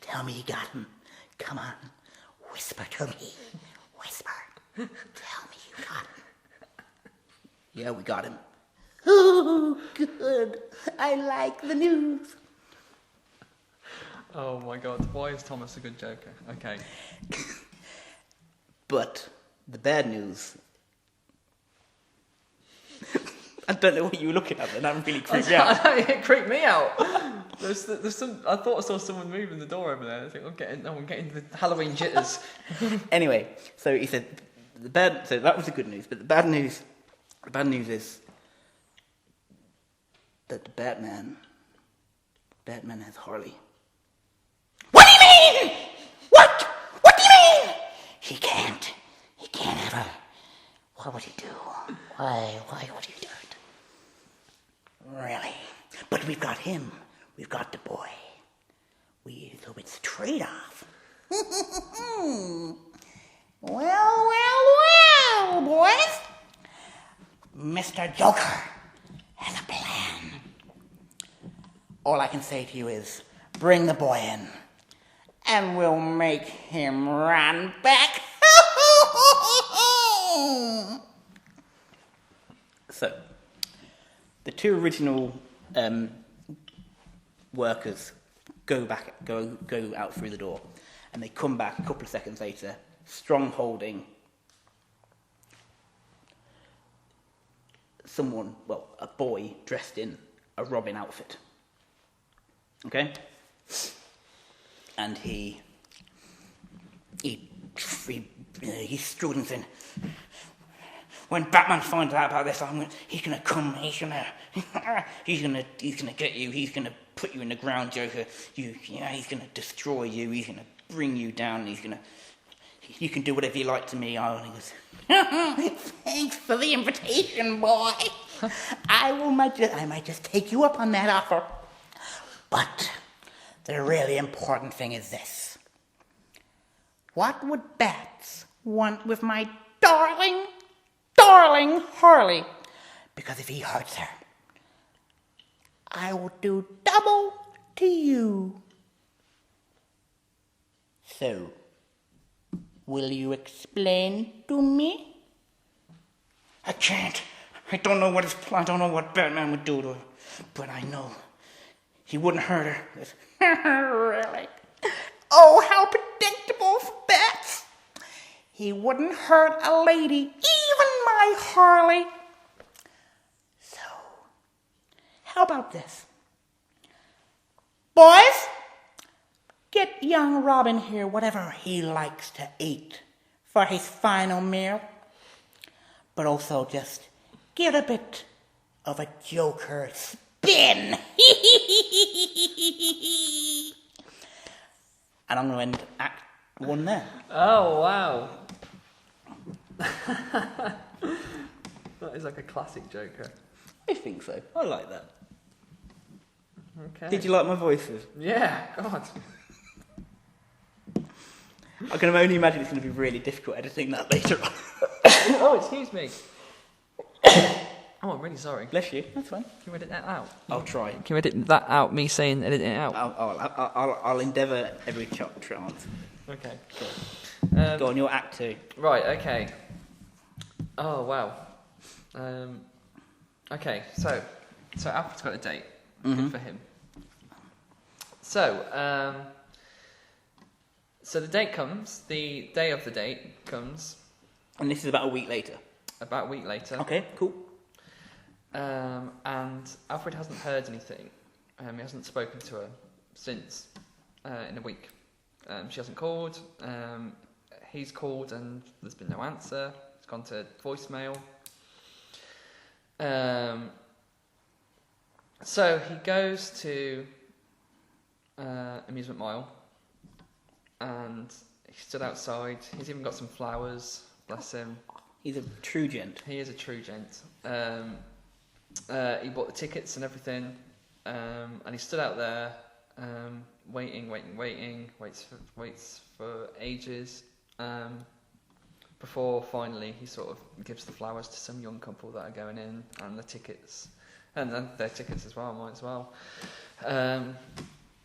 [SPEAKER 3] Tell me you got him. Come on, whisper to me. Whisper. Tell me you got him. Yeah, we got him. Oh, good. I like the news.
[SPEAKER 2] Oh my god, why is Thomas a good Joker? Okay.
[SPEAKER 3] But the bad news... I don't know what you were looking at, but that really creeped me out.
[SPEAKER 2] It creeped me out. There's some. I thought I saw someone moving the door over there. I think I'm getting the Halloween jitters.
[SPEAKER 3] Anyway, so he said so that was the good news, but the bad news is that the Batman has Harley. What do you mean? What do you mean? He can't have her. What would he do? Why would he do it? Really? But we've got him. We've got the boy. So it's a trade-off. Well, boys. Mr. Joker has a plan. All I can say to you is, bring the boy in, and we'll make him run back. So, the two original workers go out through the door, and they come back a couple of seconds later, someone, well, a boy dressed in a Robin outfit. Okay? And he struggles in. When Batman finds out about this, he's gonna come. He's gonna get you. He's gonna put you in the ground, Joker. He's gonna destroy you. He's gonna bring you down. You can do whatever you like to me. And he goes, thanks for the invitation, boy. I might just take you up on that offer. But the really important thing is this. What would Bats want with my darling Harley? Because if he hurts her, I will do double to you. So, will you explain to me? I can't. I don't know what Batman would do to her, but I know he wouldn't hurt her. Really? Oh, how predictable for Bats. He wouldn't hurt a lady, even my Harley. So, how about this? Boys, get young Robin here whatever he likes to eat for his final meal. But also just get a bit of a Joker spin. And I'm going to end Act 1 there.
[SPEAKER 2] Oh, wow. That is like a classic Joker.
[SPEAKER 3] I think so. I like that.
[SPEAKER 2] Okay.
[SPEAKER 3] Did you like my voices?
[SPEAKER 2] Yeah, God.
[SPEAKER 3] I can only imagine it's going to be really difficult editing that later on.
[SPEAKER 2] Oh, excuse me. Oh, I'm really sorry.
[SPEAKER 3] Bless you. That's fine.
[SPEAKER 2] Can you edit that out?
[SPEAKER 3] I'll try.
[SPEAKER 2] Can you edit that out, me saying edit it out?
[SPEAKER 3] I'll endeavour every chance.
[SPEAKER 2] Okay, cool.
[SPEAKER 3] Go on, your Act 2.
[SPEAKER 2] Right, okay. Oh, wow. Okay, so Alfred's got a date. Good for him. So the date comes, the day of the date comes.
[SPEAKER 3] And this is about a week later.
[SPEAKER 2] About a week later.
[SPEAKER 3] Okay, cool.
[SPEAKER 2] And Alfred hasn't heard anything. He hasn't spoken to her since in a week. She hasn't called. He's called and there's been no answer. It's gone to voicemail. So he goes to Amusement Mile and he stood outside. He's even got some flowers. Bless him.
[SPEAKER 3] He's a true gent.
[SPEAKER 2] He is a true gent. He bought the tickets and everything, and he stood out there, waiting, waits for ages, before finally he sort of gives the flowers to some young couple that are going in, and the tickets, and then their tickets as well, mine as well.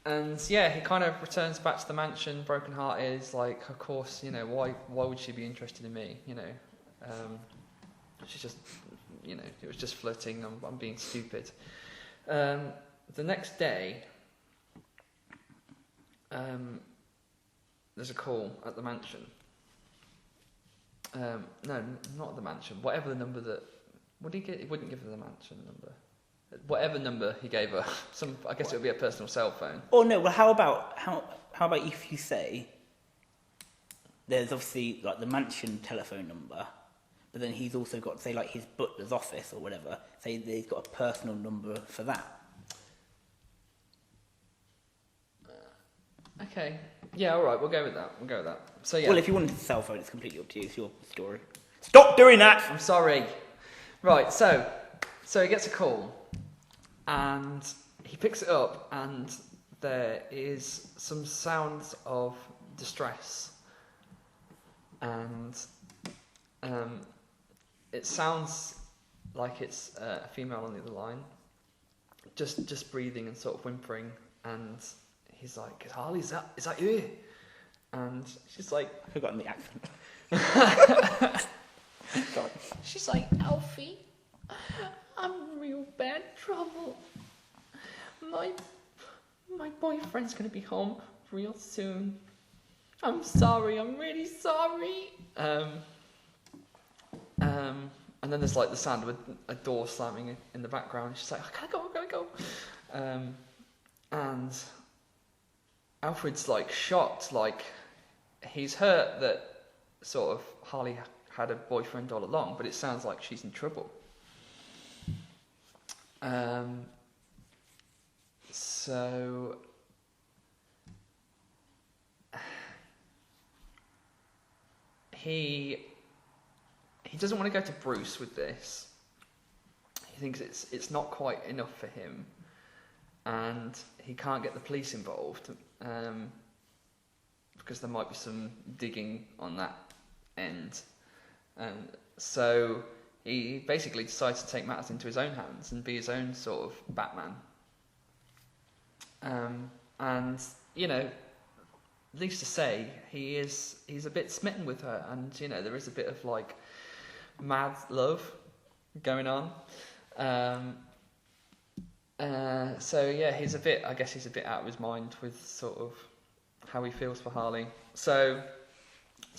[SPEAKER 2] And yeah, he kind of returns back to the mansion, broken-hearted. Like, of course, why would she be interested in me? She's just, it was just flirting. I'm being stupid. The next day, there's a call at the mansion. No, not at the mansion. Whatever the number that would he get? He wouldn't give her the mansion number. Whatever number he gave her, I guess it would be a personal cell phone.
[SPEAKER 3] Oh no! Well, how about if you say there's obviously like the mansion telephone number, but then he's also got, say, like his butler's office or whatever. Say he's got a personal number for that.
[SPEAKER 2] Okay. Yeah. All right. We'll go with that. So yeah.
[SPEAKER 3] Well, if you wanted a cell phone, it's completely up to you. It's your story. Stop doing that.
[SPEAKER 2] I'm sorry. Right. So he gets a call. And he picks it up, and there is some sounds of distress, and it sounds like it's a female on the other line, just breathing and sort of whimpering. And he's like, "Harley, is that you?" And she's like,
[SPEAKER 3] I've forgotten the accent.
[SPEAKER 1] She's like, Alfie, I'm in real bad trouble. My boyfriend's gonna be home real soon. I'm sorry, I'm really sorry.
[SPEAKER 2] and then there's like the sound of a door slamming in the background. She's like, I gotta go. And Alfred's like shocked, like he's hurt that sort of Harley had a boyfriend all along, but it sounds like she's in trouble. So he doesn't want to go to Bruce with this. He thinks it's not quite enough for him, and he can't get the police involved because there might be some digging on that end. So he basically decides to take matters into his own hands and be his own sort of Batman. And you know, needless to say, he's a bit smitten with her, and you know there is a bit of like mad love going on. So yeah, he's a bit out of his mind with sort of how he feels for Harley. So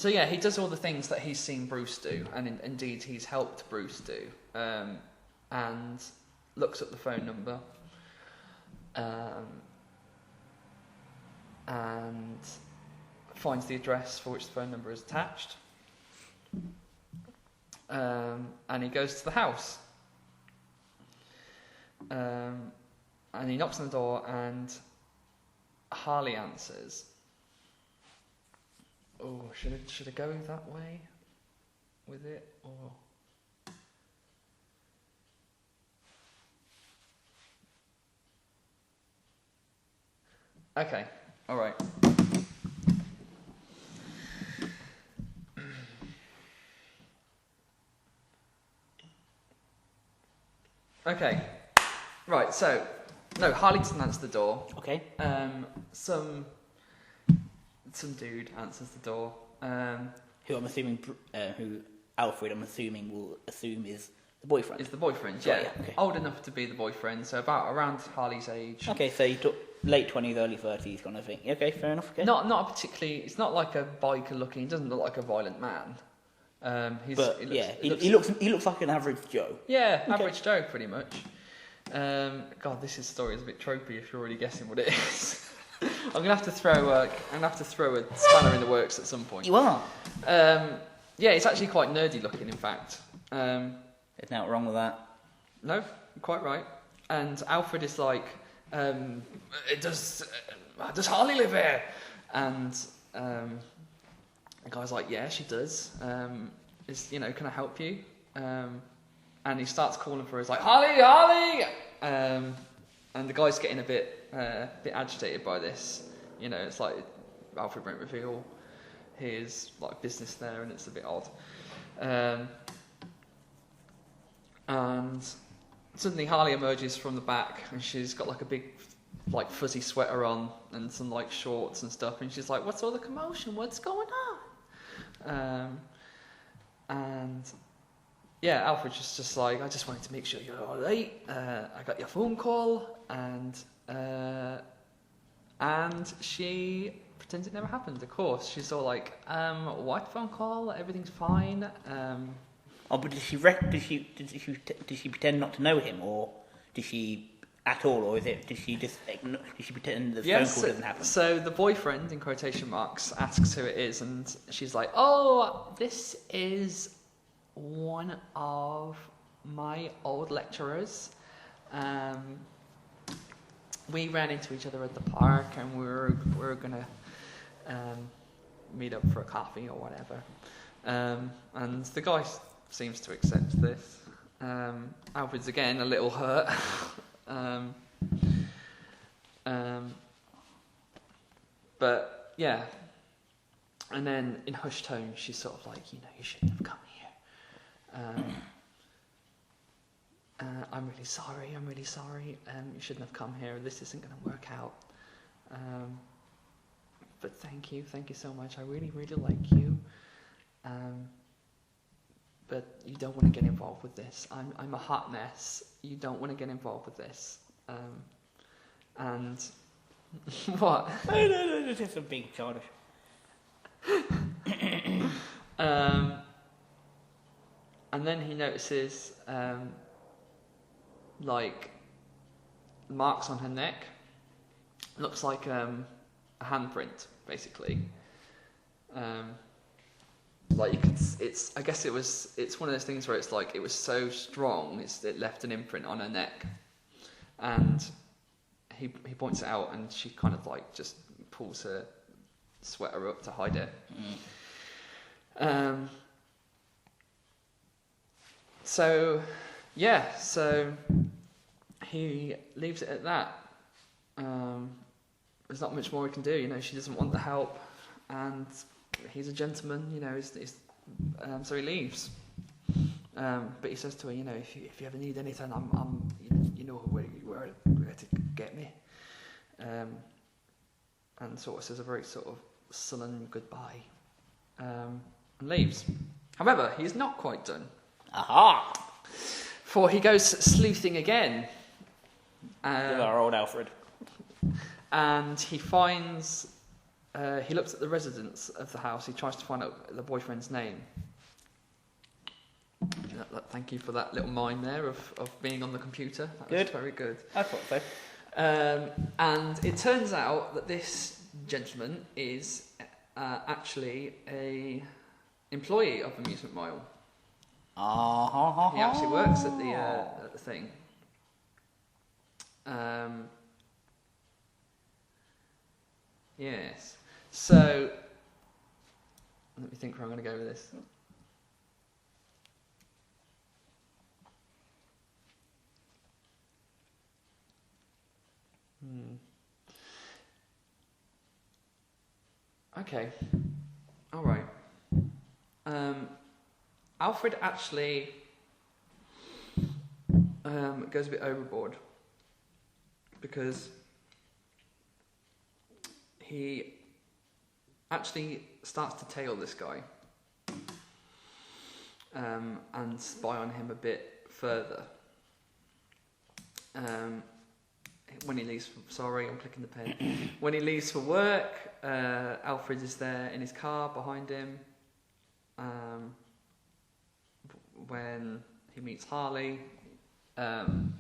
[SPEAKER 2] yeah, he does all the things that he's seen Bruce do, and indeed he's helped Bruce do, and looks at the phone number, and finds the address for which the phone number is attached, and he goes to the house, and he knocks on the door, and Harley answers. Oh, should I go that way with it, or? Okay, all right. Okay, right. So, no, Harley doesn't answer the door.
[SPEAKER 3] Okay.
[SPEAKER 2] Some dude answers the door.
[SPEAKER 3] Who I'm assuming, who Alfred, I'm assuming, will assume is the boyfriend.
[SPEAKER 2] Is the boyfriend?
[SPEAKER 3] Right,
[SPEAKER 2] Yeah.
[SPEAKER 3] yeah, okay.
[SPEAKER 2] Old enough to be the boyfriend, so around Harley's age.
[SPEAKER 3] Okay, so he took late 20s, early 30s kind of thing. Okay, fair enough. Okay.
[SPEAKER 2] Not a particularly. It's not like a biker looking. He doesn't look like a violent man. He
[SPEAKER 3] looks like an average Joe.
[SPEAKER 2] Yeah,
[SPEAKER 3] Okay.
[SPEAKER 2] average Joe, pretty much. God, this story is a bit tropey if you're already guessing what it is. I'm gonna have to throw a spanner in the works at some point.
[SPEAKER 3] You are.
[SPEAKER 2] Yeah, it's actually quite nerdy looking, in fact.
[SPEAKER 3] There's nothing wrong with that.
[SPEAKER 2] No, quite right. And Alfred is like, does Harley live here? And the guy's like, yeah, she does. Can I help you? And he starts calling for her. He's like, Harley! And the guy's getting a bit agitated by this. You know, it's like Alfred won't reveal his like business there, and it's a bit odd. And suddenly Harley emerges from the back, and she's got like a big, like fuzzy sweater on and some like shorts and stuff. And she's like, "What's all the commotion? What's going on?" And yeah, Alfred's just like, "I just wanted to make sure you're all right. I got your phone call," and she pretends it never happened. Of course, she's all like, "What phone call? Everything's fine."
[SPEAKER 3] But does she pretend not to know him, or does she at all, or does she pretend the phone call doesn't happen?
[SPEAKER 2] So the boyfriend, in quotation marks, asks who it is, and she's like, "Oh, this is one of my old lecturers. We ran into each other at the park, and we were gonna meet up for a coffee or whatever." And the guy seems to accept this. Alfred's again a little hurt. But yeah, and then in hushed tones, she's sort of like, "You know, you shouldn't have come here. I'm really sorry. You shouldn't have come here. This isn't going to work out. But thank you so much. I really, really like you. But you don't want to get involved with this. I'm a hot mess. You don't want to get involved with this." And what?
[SPEAKER 3] No, just a big childish.
[SPEAKER 2] and then he notices like marks on her neck. Looks like a handprint, basically. Like you could, I guess it's one of those things where it's like it was so strong, it left an imprint on her neck, and he points it out, and she kind of like just pulls her sweater up to hide it. So he leaves it at that. There's not much more he can do, you know. She doesn't want the help, and he's a gentleman, you know. So he leaves. But he says to her, you know, if you ever need anything, I'm you know where to get me. And sort of says a very sort of sullen goodbye, and leaves. However, he's not quite done.
[SPEAKER 3] Aha!
[SPEAKER 2] For he goes sleuthing again.
[SPEAKER 3] With our old Alfred.
[SPEAKER 2] And he finds, he looks at the residents of the house. He tries to find out the boyfriend's name. Thank you for that little mime there of being on the computer. That was very good.
[SPEAKER 3] I thought so.
[SPEAKER 2] And it turns out that this gentleman is actually a employee of Amusement Mile. He actually works at the thing. Yes. So let me think where I'm going to go with this. Okay. All right. Alfred actually goes a bit overboard because he actually starts to tail this guy and spy on him a bit further. When he leaves, sorry, I'm clicking the pen. When he leaves for work, Alfred is there in his car behind him. When he meets Harley, and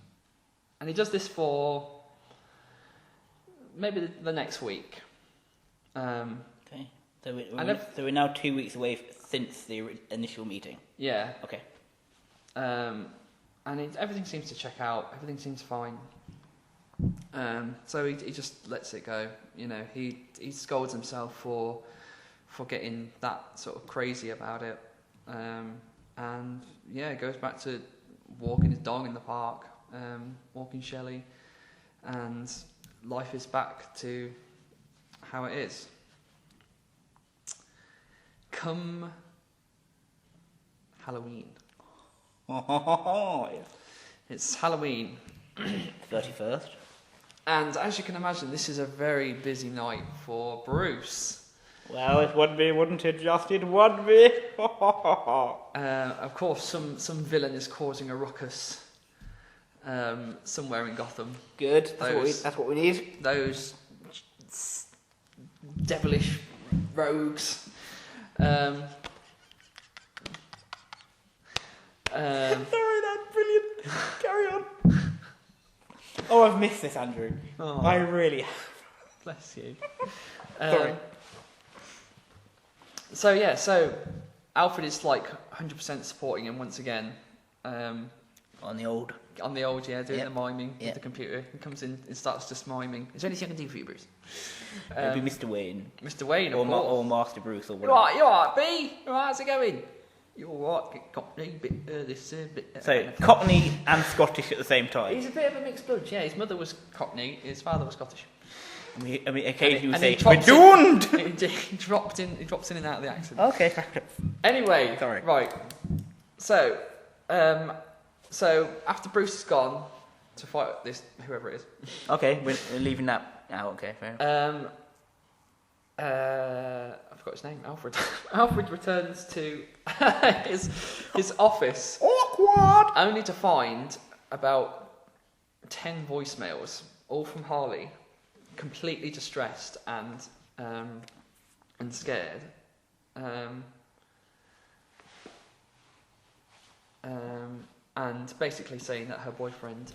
[SPEAKER 2] he does this for maybe the next week.
[SPEAKER 3] Okay. So we're now 2 weeks away since the initial meeting.
[SPEAKER 2] Yeah.
[SPEAKER 3] Okay.
[SPEAKER 2] And everything seems to check out. Everything seems fine. So he just lets it go. You know, he scolds himself for getting that sort of crazy about it. And yeah, goes back to walking his dog in the park, walking Shelley, and life is back to how it is. Come Halloween.
[SPEAKER 3] Oh, yeah.
[SPEAKER 2] It's Halloween.
[SPEAKER 3] 31st.
[SPEAKER 2] And as you can imagine, this is a very busy night for Bruce.
[SPEAKER 3] Well, it would be, wouldn't it? Just it would be.
[SPEAKER 2] Of course, some villain is causing a ruckus somewhere in Gotham.
[SPEAKER 3] Good. That's what we need.
[SPEAKER 2] Those devilish rogues. Sorry,
[SPEAKER 3] that's brilliant. Carry on. Oh, I've missed this, Andrew.
[SPEAKER 2] Oh.
[SPEAKER 3] I really have.
[SPEAKER 2] Bless you.
[SPEAKER 3] Sorry.
[SPEAKER 2] So Alfred is like 100% supporting him once again.
[SPEAKER 3] On the old.
[SPEAKER 2] Doing the miming with
[SPEAKER 3] Yep.
[SPEAKER 2] the computer. He comes in and starts just miming. Is there anything I can do for you, Bruce?
[SPEAKER 3] Maybe Mr. Wayne.
[SPEAKER 2] Mr. Wayne, of
[SPEAKER 3] Or
[SPEAKER 2] course.
[SPEAKER 3] Master Bruce or
[SPEAKER 2] You
[SPEAKER 3] whatever.
[SPEAKER 2] alright, B? You alright, how's it going? You alright? Cockney, bit this, bit...
[SPEAKER 3] So, Cockney and Scottish at the same time.
[SPEAKER 2] He's a bit of a mixed blood, yeah. His mother was Cockney, his father was Scottish.
[SPEAKER 3] I mean, occasionally we
[SPEAKER 2] And
[SPEAKER 3] say,
[SPEAKER 2] he
[SPEAKER 3] we're
[SPEAKER 2] drops
[SPEAKER 3] doomed!
[SPEAKER 2] He dropped in and out of the accent.
[SPEAKER 3] Okay.
[SPEAKER 2] Anyway,
[SPEAKER 3] Sorry.
[SPEAKER 2] right. So after Bruce is gone to fight this whoever it is,
[SPEAKER 3] Okay, we're leaving that out. Okay, fair enough.
[SPEAKER 2] I forgot his name. Alfred. Alfred returns to his office,
[SPEAKER 3] Awkward!
[SPEAKER 2] only to find about 10 voicemails, all from Harley, completely distressed and scared. and basically saying that her boyfriend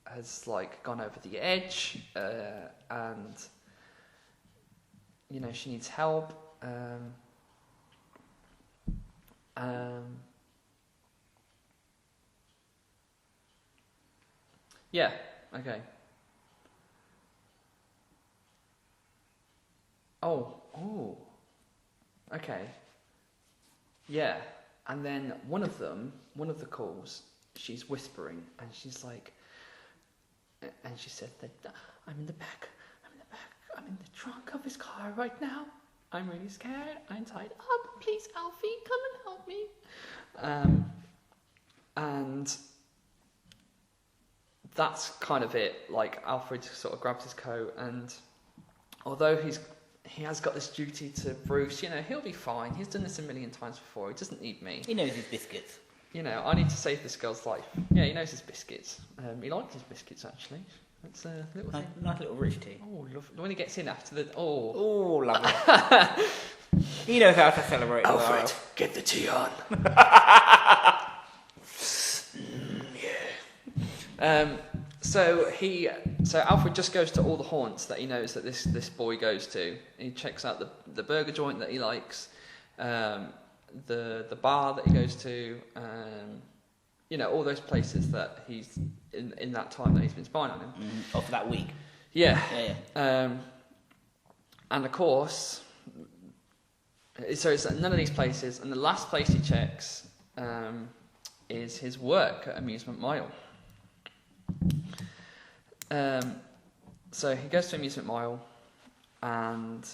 [SPEAKER 2] has like gone over the edge, and you know she needs help. Yeah. Okay. Oh. Okay. Yeah. And then one of the calls, she's whispering, and she's like, and she said that I'm in the back, I'm in the trunk of his car right now. I'm really scared. I'm tied up. Please, Alfie, come and help me. And that's kind of it. Like Alfred sort of grabs his coat, and although he has got this duty to Bruce, you know, he'll be fine. He's done this a million times before. He doesn't need me.
[SPEAKER 3] He knows his biscuits.
[SPEAKER 2] You know, I need to save this girl's life. Yeah, he knows his biscuits. He likes his biscuits, actually. It's a little thing.
[SPEAKER 3] Nice little rich tea.
[SPEAKER 2] Oh, lovely. When he gets in after the... Oh.
[SPEAKER 3] Oh, lovely. He knows how to celebrate.
[SPEAKER 1] Alfred, get the tea on.
[SPEAKER 2] So Alfred just goes to all the haunts that he knows that this boy goes to. He checks out the burger joint that he likes, the bar that he goes to, you know, all those places that he's in that time that he's been spying on him.
[SPEAKER 3] Oh, for that week.
[SPEAKER 2] Yeah.
[SPEAKER 3] Yeah.
[SPEAKER 2] And of course, so it's none of these places, and the last place he checks is his work at Amusement Mile. So he goes to Amusement Mile, and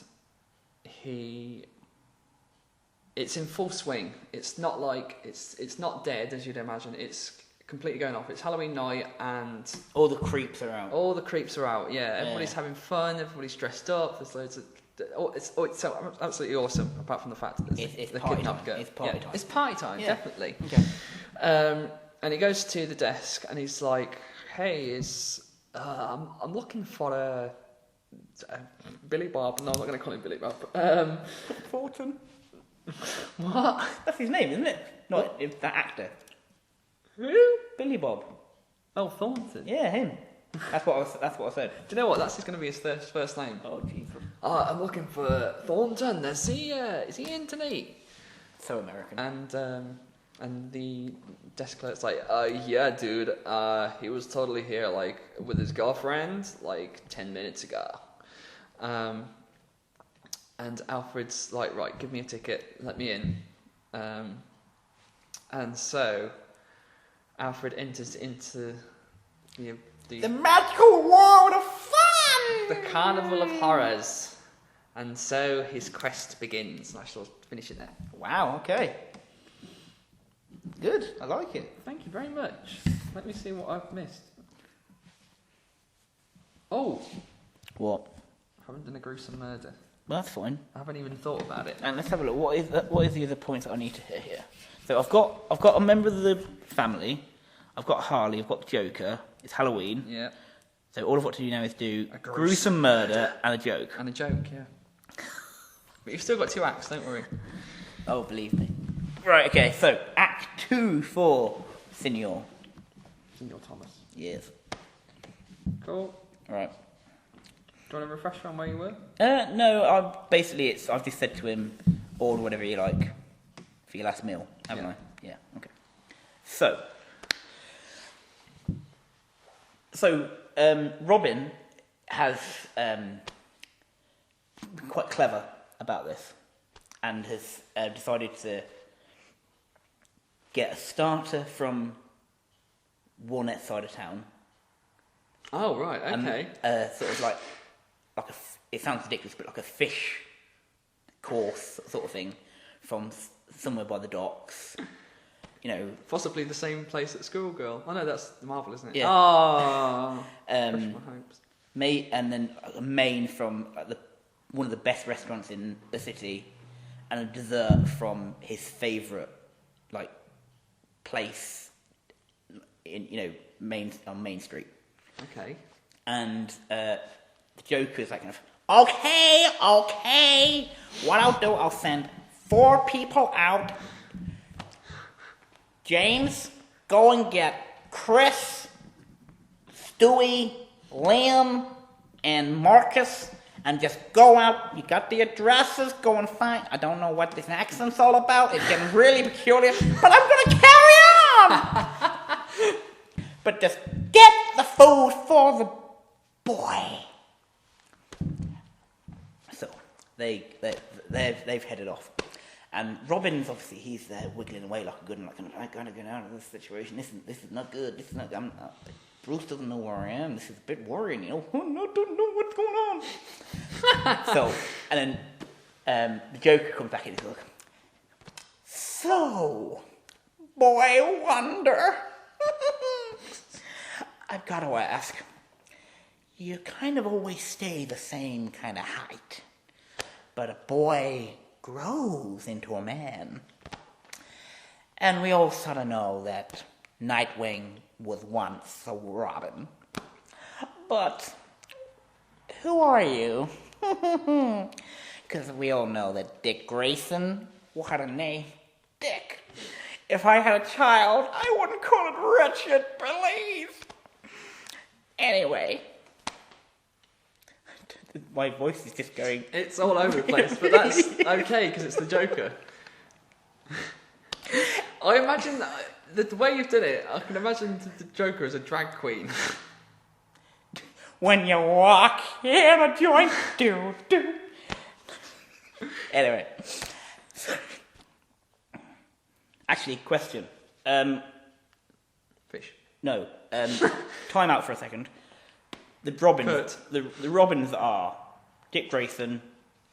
[SPEAKER 2] it's in full swing. It's not like it's not dead as you'd imagine. It's completely going off. It's Halloween night, and
[SPEAKER 3] all the creeps are out.
[SPEAKER 2] All the creeps are out. Yeah, everybody's having fun. Everybody's dressed up. There's loads of. It's so absolutely awesome. Apart from the fact that
[SPEAKER 3] it's
[SPEAKER 2] the
[SPEAKER 3] party
[SPEAKER 2] kidnapped
[SPEAKER 3] time.
[SPEAKER 2] girl.
[SPEAKER 3] It's party time.
[SPEAKER 2] It's party time,
[SPEAKER 3] Yeah.
[SPEAKER 2] definitely.
[SPEAKER 3] Okay.
[SPEAKER 2] And he goes to the desk, and he's like, "Hey, I'm looking for a Billy Bob." No, I'm not going to call him Billy Bob.
[SPEAKER 3] Thornton.
[SPEAKER 2] What?
[SPEAKER 3] That's his name, isn't it? Not that actor.
[SPEAKER 2] Who?
[SPEAKER 3] Billy Bob.
[SPEAKER 2] Oh, Thornton.
[SPEAKER 3] Yeah, him. That's what I said.
[SPEAKER 2] Do you know what? That's going to be his first name.
[SPEAKER 3] Oh, Jesus.
[SPEAKER 2] I'm looking for Thornton. Is he in tonight?
[SPEAKER 3] So American.
[SPEAKER 2] And the desk clerk's like, yeah, dude. He was totally here, like with his girlfriend, like 10 minutes ago. And Alfred's like, right, give me a ticket, let me in. And so Alfred enters into the
[SPEAKER 3] magical world of fun!
[SPEAKER 2] the carnival of horrors. And so his quest begins. And I shall finish it there.
[SPEAKER 3] Wow, okay. Good, I like it.
[SPEAKER 2] Thank you very much. Let me see what I've missed. Oh,
[SPEAKER 3] What?
[SPEAKER 2] I haven't done a gruesome murder.
[SPEAKER 3] Well, that's fine.
[SPEAKER 2] I haven't even thought about it.
[SPEAKER 3] And let's have a look. What is the other points that I need to hit here? So I've got a member of the family. I've got Harley. I've got Joker. It's Halloween.
[SPEAKER 2] Yeah.
[SPEAKER 3] So all I've got to do now is do
[SPEAKER 2] A
[SPEAKER 3] gruesome murder and a joke.
[SPEAKER 2] And a joke, yeah. But you've still got 2 acts, don't worry.
[SPEAKER 3] Oh, believe me. Right. Okay. So Act 2 for Signor.
[SPEAKER 2] Senor Thomas.
[SPEAKER 3] Yes.
[SPEAKER 2] Cool.
[SPEAKER 3] All right.
[SPEAKER 2] Do you want a refresher on where you were?
[SPEAKER 3] No. I've just said to him, order whatever you like for your last meal, haven't
[SPEAKER 2] Yeah.
[SPEAKER 3] I? Yeah. Okay. So Robin has been quite clever about this and has decided to get a starter from Walnut side of town.
[SPEAKER 2] Oh, right, okay.
[SPEAKER 3] Sort of like it sounds ridiculous, but like a fish course sort of thing from somewhere by the docks. You know,
[SPEAKER 2] Possibly the same place at Schoolgirl. Oh, no, that's the Marvel, isn't it?
[SPEAKER 3] Yeah.
[SPEAKER 2] Oh, crush my hopes.
[SPEAKER 3] and then a main from one of the best restaurants in the city, and a dessert from his favourite place in on Main Street.
[SPEAKER 2] Okay.
[SPEAKER 3] And the Joker's like, okay. What I'll do, I'll send 4 people out James, go and get Chris, Stewie, Liam, and Marcus, and just go out. You got the addresses, go and find. I don't know what this accent's all about. It's getting really peculiar, but I'm gonna carry on! But just get the food for the boy. So, they've headed off. And Robin's obviously, he's there wiggling away like a good one, like, I'm going to get out of this situation. This is not good. This is not. Bruce doesn't know where I am. This is a bit worrying, you know. I don't know what's going on. So, and then the Joker comes back in his look. So, boy wonder. I've got to ask. You kind of always stay the same kind of height, but a boy grows into a man. And we all sort of know that Nightwing was once a Robin. But who are you? Because we all know that Dick Grayson, what a name, Dick. If I had a child, I wouldn't call it Wretched, please. Anyway. My voice is just going...
[SPEAKER 2] It's all over the place, but that's okay, because it's the Joker. I imagine, the way you've done it, I can imagine the Joker as a drag queen.
[SPEAKER 3] When you walk in a joint, do. Anyway. Actually, question.
[SPEAKER 2] Fish.
[SPEAKER 3] No. Time out for a second. The Robins. The Robins are Dick Grayson,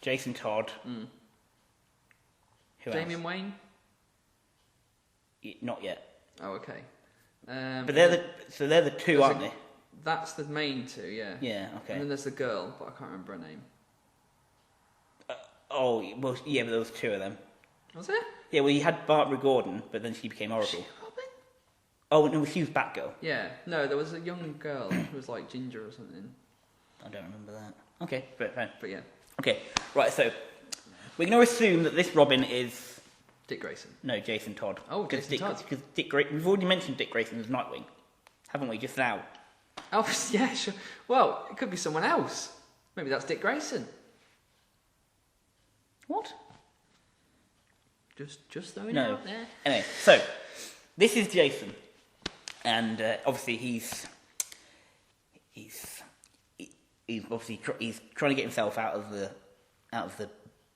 [SPEAKER 3] Jason Todd. Who
[SPEAKER 2] Damian
[SPEAKER 3] else?
[SPEAKER 2] Wayne?
[SPEAKER 3] Not yet.
[SPEAKER 2] Oh, okay.
[SPEAKER 3] But they're the two, aren't they?
[SPEAKER 2] That's the main two, yeah.
[SPEAKER 3] Yeah. Okay.
[SPEAKER 2] And then there's the girl, but I can't remember her name.
[SPEAKER 3] Well, yeah, but there was two of them.
[SPEAKER 2] Was there?
[SPEAKER 3] Yeah, well, you had Barbara Gordon, but then she became Oracle.
[SPEAKER 2] Robin?
[SPEAKER 3] Oh, no, she was Batgirl.
[SPEAKER 2] Yeah. No, there was a young girl who was like Ginger or something.
[SPEAKER 3] I don't remember that. Okay, but fine.
[SPEAKER 2] But yeah.
[SPEAKER 3] Okay, right, so we're going to assume that this Robin is...
[SPEAKER 2] Dick Grayson.
[SPEAKER 3] No, Jason Todd.
[SPEAKER 2] Oh, Jason Todd.
[SPEAKER 3] Because we've already mentioned Dick Grayson as Nightwing, haven't we, just now?
[SPEAKER 2] Oh, yeah, sure. Well, it could be someone else. Maybe that's Dick Grayson.
[SPEAKER 3] What?
[SPEAKER 2] Just throwing it
[SPEAKER 3] No.
[SPEAKER 2] out there.
[SPEAKER 3] Anyway, so this is Jason, and obviously he's obviously he's trying to get himself out of the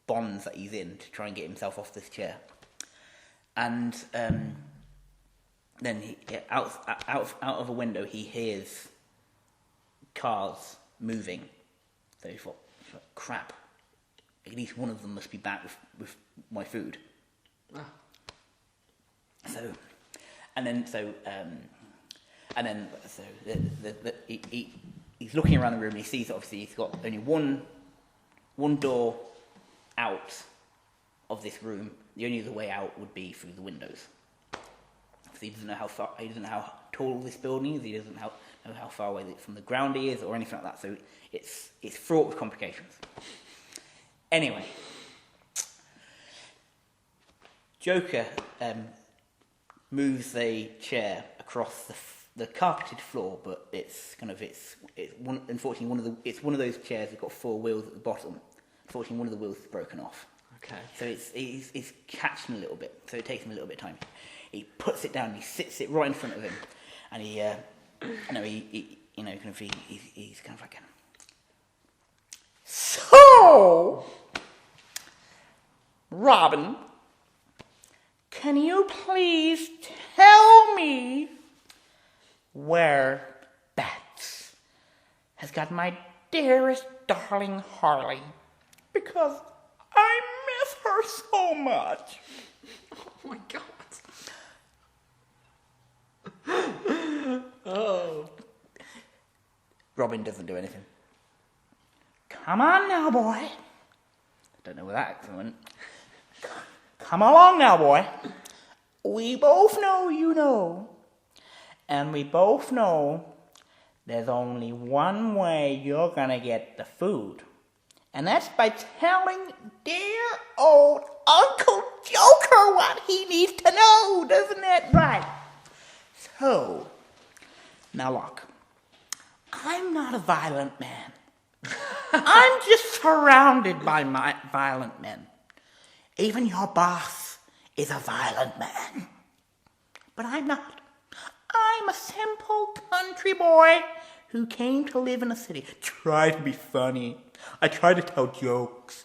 [SPEAKER 3] bonds that he's in to try and get himself off this chair, and then out of a window he hears cars moving. So he thought, crap. At least one of them must be back with my food.
[SPEAKER 2] Ah.
[SPEAKER 3] So he's looking around the room and he sees obviously he's got only one door out of this room. The only other way out would be through the windows. So he doesn't know how tall this building is. He doesn't know how far away from the ground he is or anything like that. So it's fraught with complications. Anyway, Joker moves a chair across the carpeted floor, but unfortunately it's one of those chairs that's got four wheels at the bottom. Unfortunately, one of the wheels is broken off.
[SPEAKER 2] Okay.
[SPEAKER 3] So it's catching a little bit. So it takes him a little bit of time. He puts it down. He sits it right in front of him, and he's kind of like. So, Robin, can you please tell me where Bats has got my dearest darling Harley? Because I miss her so much.
[SPEAKER 2] Oh my god.
[SPEAKER 3] Oh. Robin doesn't do anything. Come on now, boy. I don't know where that accent went. Come along now, boy. We both know you know. And we both know there's only one way you're gonna get the food. And that's by telling dear old Uncle Joker what he needs to know, doesn't it? Right. So, now look, I'm not a violent man. I'm just surrounded by violent men. Even your boss is a violent man. But I'm not. I'm a simple country boy who came to live in a city. Try to be funny. I tried to tell jokes.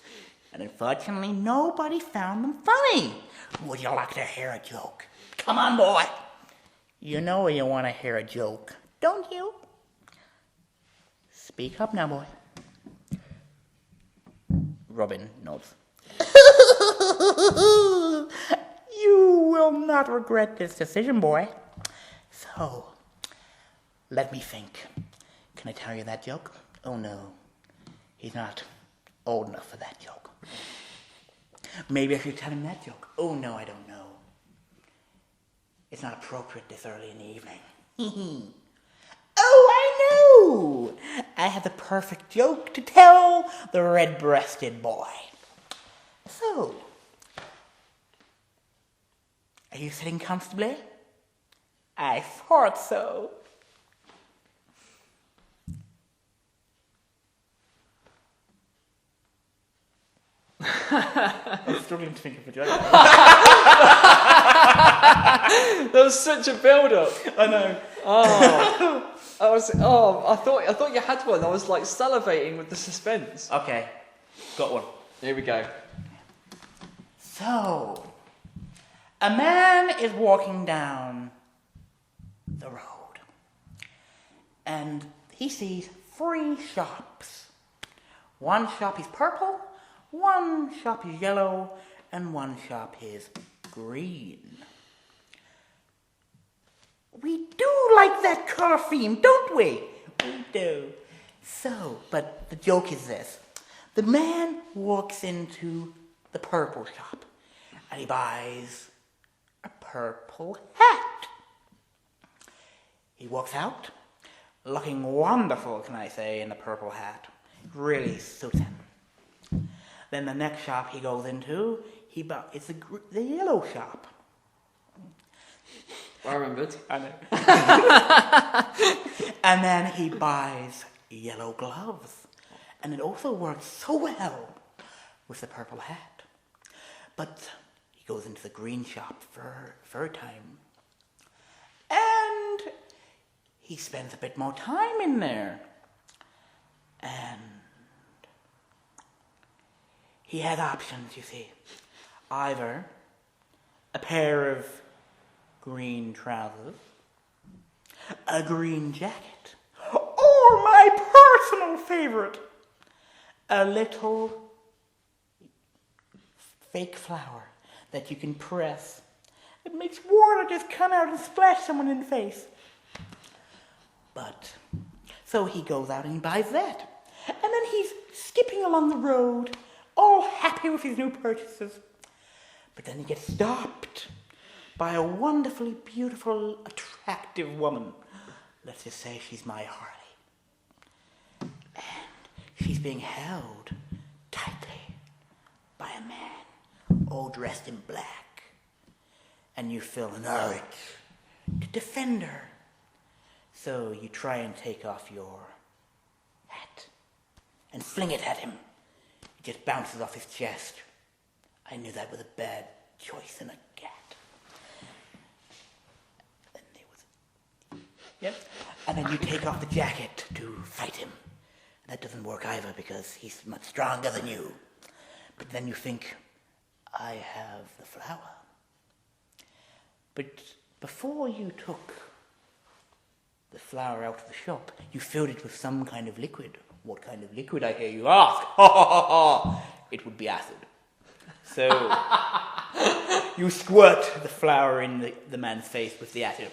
[SPEAKER 3] And unfortunately, nobody found them funny. Would you like to hear a joke? Come on, boy. You know you want to hear a joke, don't you? Speak up now, boy. Robin nods. You will not regret this decision, boy. So, let me think. Can I tell you that joke? Oh no, he's not old enough for that joke. Maybe I should tell him that joke. Oh no, I don't know. It's not appropriate this early in the evening. Oh, I know! I have the perfect joke to tell the red-breasted boy. So, are you sitting comfortably? I thought so. I'm struggling to think of a joke.
[SPEAKER 2] That was such a build-up.
[SPEAKER 3] I know.
[SPEAKER 2] I thought you had one. I was like salivating with the suspense.
[SPEAKER 3] Okay, got one.
[SPEAKER 2] Here we go.
[SPEAKER 3] So, a man is walking down the road, and he sees 3 shops. One shop is purple, one shop is yellow, and one shop is green. We do like that color theme, don't we? We do. So, but the joke is this. The man walks into the purple shop, and he buys a purple hat. He walks out, looking wonderful, can I say, in the purple hat. Really suits him. Then the next shop he goes into, it's the yellow shop.
[SPEAKER 2] I remembered.
[SPEAKER 3] I know. And then he buys yellow gloves. And it also works so well with the purple hat. But he goes into the green shop for a time. And he spends a bit more time in there. And he has options, you see. Either a pair of green trousers, a green jacket, or my personal favorite, a little fake flower that you can press. It makes water just come out and splash someone in the face. But, so he goes out and he buys that. And then he's skipping along the road, all happy with his new purchases. But then he gets stopped by a wonderfully beautiful, attractive woman. Let's just say she's my Harley. And she's being held tightly by a man, all dressed in black. And you feel an urge to defend her. So you try and take off your hat and fling it at him. It just bounces off his chest. I knew that was a bad choice in a cat. Then there was... Yep. And then you take off the jacket to fight him. That doesn't work either because he's much stronger than you. But then you think, I have the flower. But before you took the flower out of the shop, you filled it with some kind of liquid. What kind of liquid, I hear you ask? Ha ha ha ha! It would be acid. So, you squirt the flower in the man's face with the acid.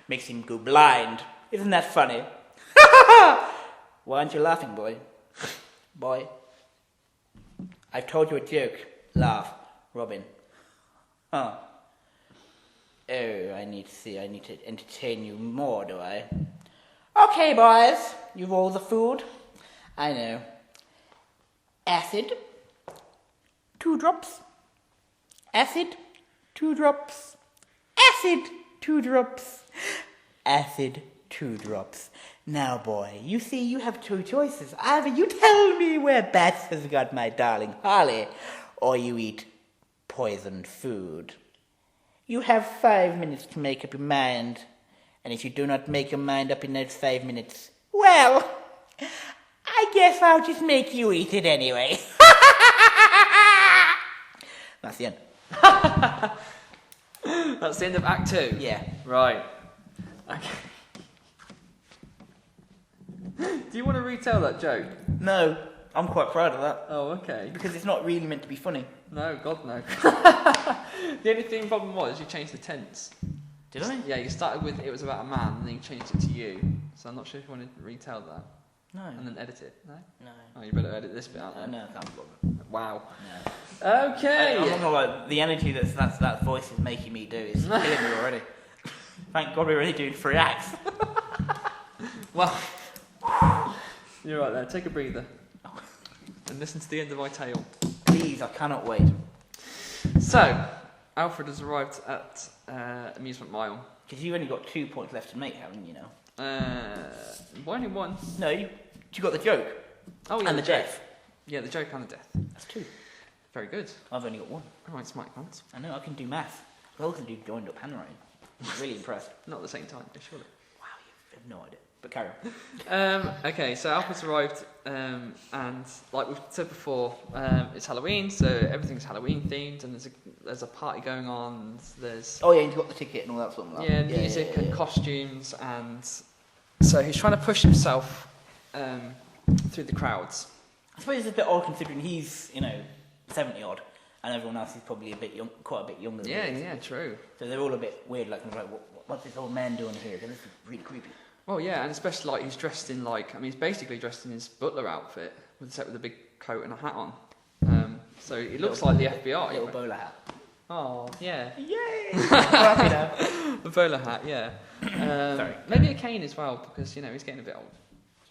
[SPEAKER 3] Makes him go blind. Isn't that funny? Why aren't you laughing, boy? Boy? I've told you a joke. Laugh, Robin. Huh. Oh, I need to entertain you more, do I? Okay, boys. You've all the food. I know. Acid, 2 drops. Acid, 2 drops. Acid, 2 drops. Acid, 2 drops. Now, boy, you see, you have 2 choices. Either you tell me where Bats has got my darling Holly, or you eat poisoned food. You have 5 minutes to make up your mind. And if you do not make your mind up in those 5 minutes, well, I guess I'll just make you eat it anyway. That's the end.
[SPEAKER 2] That's the end of Act 2?
[SPEAKER 3] Yeah.
[SPEAKER 2] Right. Okay. Do you want to retell that joke?
[SPEAKER 3] No, I'm quite proud of that.
[SPEAKER 2] Oh, okay.
[SPEAKER 3] Because it's not really meant to be funny.
[SPEAKER 2] No, God, no. The only problem was you changed the tense.
[SPEAKER 3] Did I?
[SPEAKER 2] Yeah, you started with it was about a man, and then you changed it to you. So I'm not sure if you want to retell that.
[SPEAKER 3] No.
[SPEAKER 2] And then edit it. No?
[SPEAKER 3] No.
[SPEAKER 2] Oh, you better edit this bit out then.
[SPEAKER 3] No, I can't bother.
[SPEAKER 2] Wow.
[SPEAKER 3] No.
[SPEAKER 2] Okay.
[SPEAKER 3] I'm not gonna lie, the energy that voice is making me do is killing me already. Thank God we're already doing 3 acts.
[SPEAKER 2] Well, you're right there. Take a breather. And listen to the end of my tale.
[SPEAKER 3] Please, I cannot wait.
[SPEAKER 2] So, Alfred has arrived at Amusement Mile.
[SPEAKER 3] Because you've only got 2 points left to make, haven't you now?
[SPEAKER 2] Only one.
[SPEAKER 3] No, you got the joke.
[SPEAKER 2] Oh, yeah,
[SPEAKER 3] And the
[SPEAKER 2] joke.
[SPEAKER 3] death.
[SPEAKER 2] Yeah, the joke and the death.
[SPEAKER 3] That's 2.
[SPEAKER 2] Very good.
[SPEAKER 3] I've only got 1.
[SPEAKER 2] All right, smart pants.
[SPEAKER 3] I know, I can do math. I also do joined up handwriting. I'm really impressed.
[SPEAKER 2] Not at the same time, surely.
[SPEAKER 3] Wow, you have no idea. But carry on.
[SPEAKER 2] Okay, so Alfred's arrived, and like we've said before, it's Halloween, so everything's Halloween themed, and there's a party going on. There's
[SPEAKER 3] Oh yeah, and you got the ticket and all that sort of stuff.
[SPEAKER 2] music and costumes, and so he's trying to push himself through the crowds.
[SPEAKER 3] I suppose it's a bit odd considering he's, 70 odd, and everyone else is probably quite a bit younger than he is.
[SPEAKER 2] Yeah, true.
[SPEAKER 3] So they're all a bit weird, like what's this old man doing here? This is really creepy.
[SPEAKER 2] Well, yeah, and especially like he's dressed in he's basically dressed in his butler outfit, except with a big coat and a hat on. So he looks like the FBI.
[SPEAKER 3] Little bowler hat.
[SPEAKER 2] Oh, yeah.
[SPEAKER 3] Yay! Happy now.
[SPEAKER 2] A bowler hat, yeah.
[SPEAKER 3] Sorry.
[SPEAKER 2] Maybe a cane as well, because, he's getting a bit old.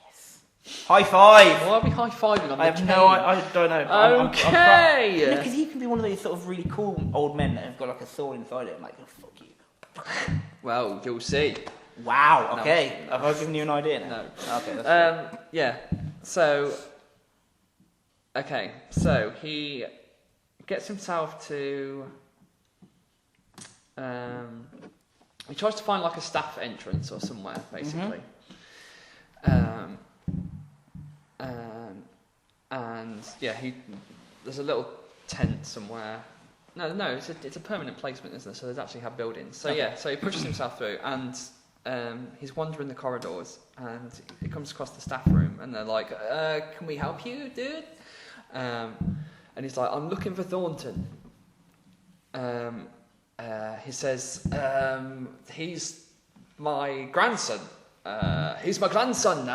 [SPEAKER 3] Yes. High five!
[SPEAKER 2] Well, I'll be high-fiving on
[SPEAKER 3] I
[SPEAKER 2] the
[SPEAKER 3] have
[SPEAKER 2] cane.
[SPEAKER 3] I don't know.
[SPEAKER 2] Okay!
[SPEAKER 3] Because he can be one of those sort of really cool old men that have got like a sword inside it. I'm like, oh, fuck you.
[SPEAKER 2] Well, you'll see.
[SPEAKER 3] Wow.
[SPEAKER 2] No.
[SPEAKER 3] Okay. Have I given you an idea now?
[SPEAKER 2] No.
[SPEAKER 3] Okay. That's
[SPEAKER 2] Yeah. So, okay. So, he gets himself to... he tries to find like a staff entrance or somewhere, basically. And yeah, there's a little tent somewhere. No, it's a permanent placement, isn't it? So there's actually have buildings. So
[SPEAKER 3] Okay.
[SPEAKER 2] yeah, so he pushes himself through, and he's wandering the corridors, and he comes across the staff room, and they're like, "Can we help you, dude?" And he's like, "I'm looking for Thornton." He says, "He's my grandson. He's my grandson.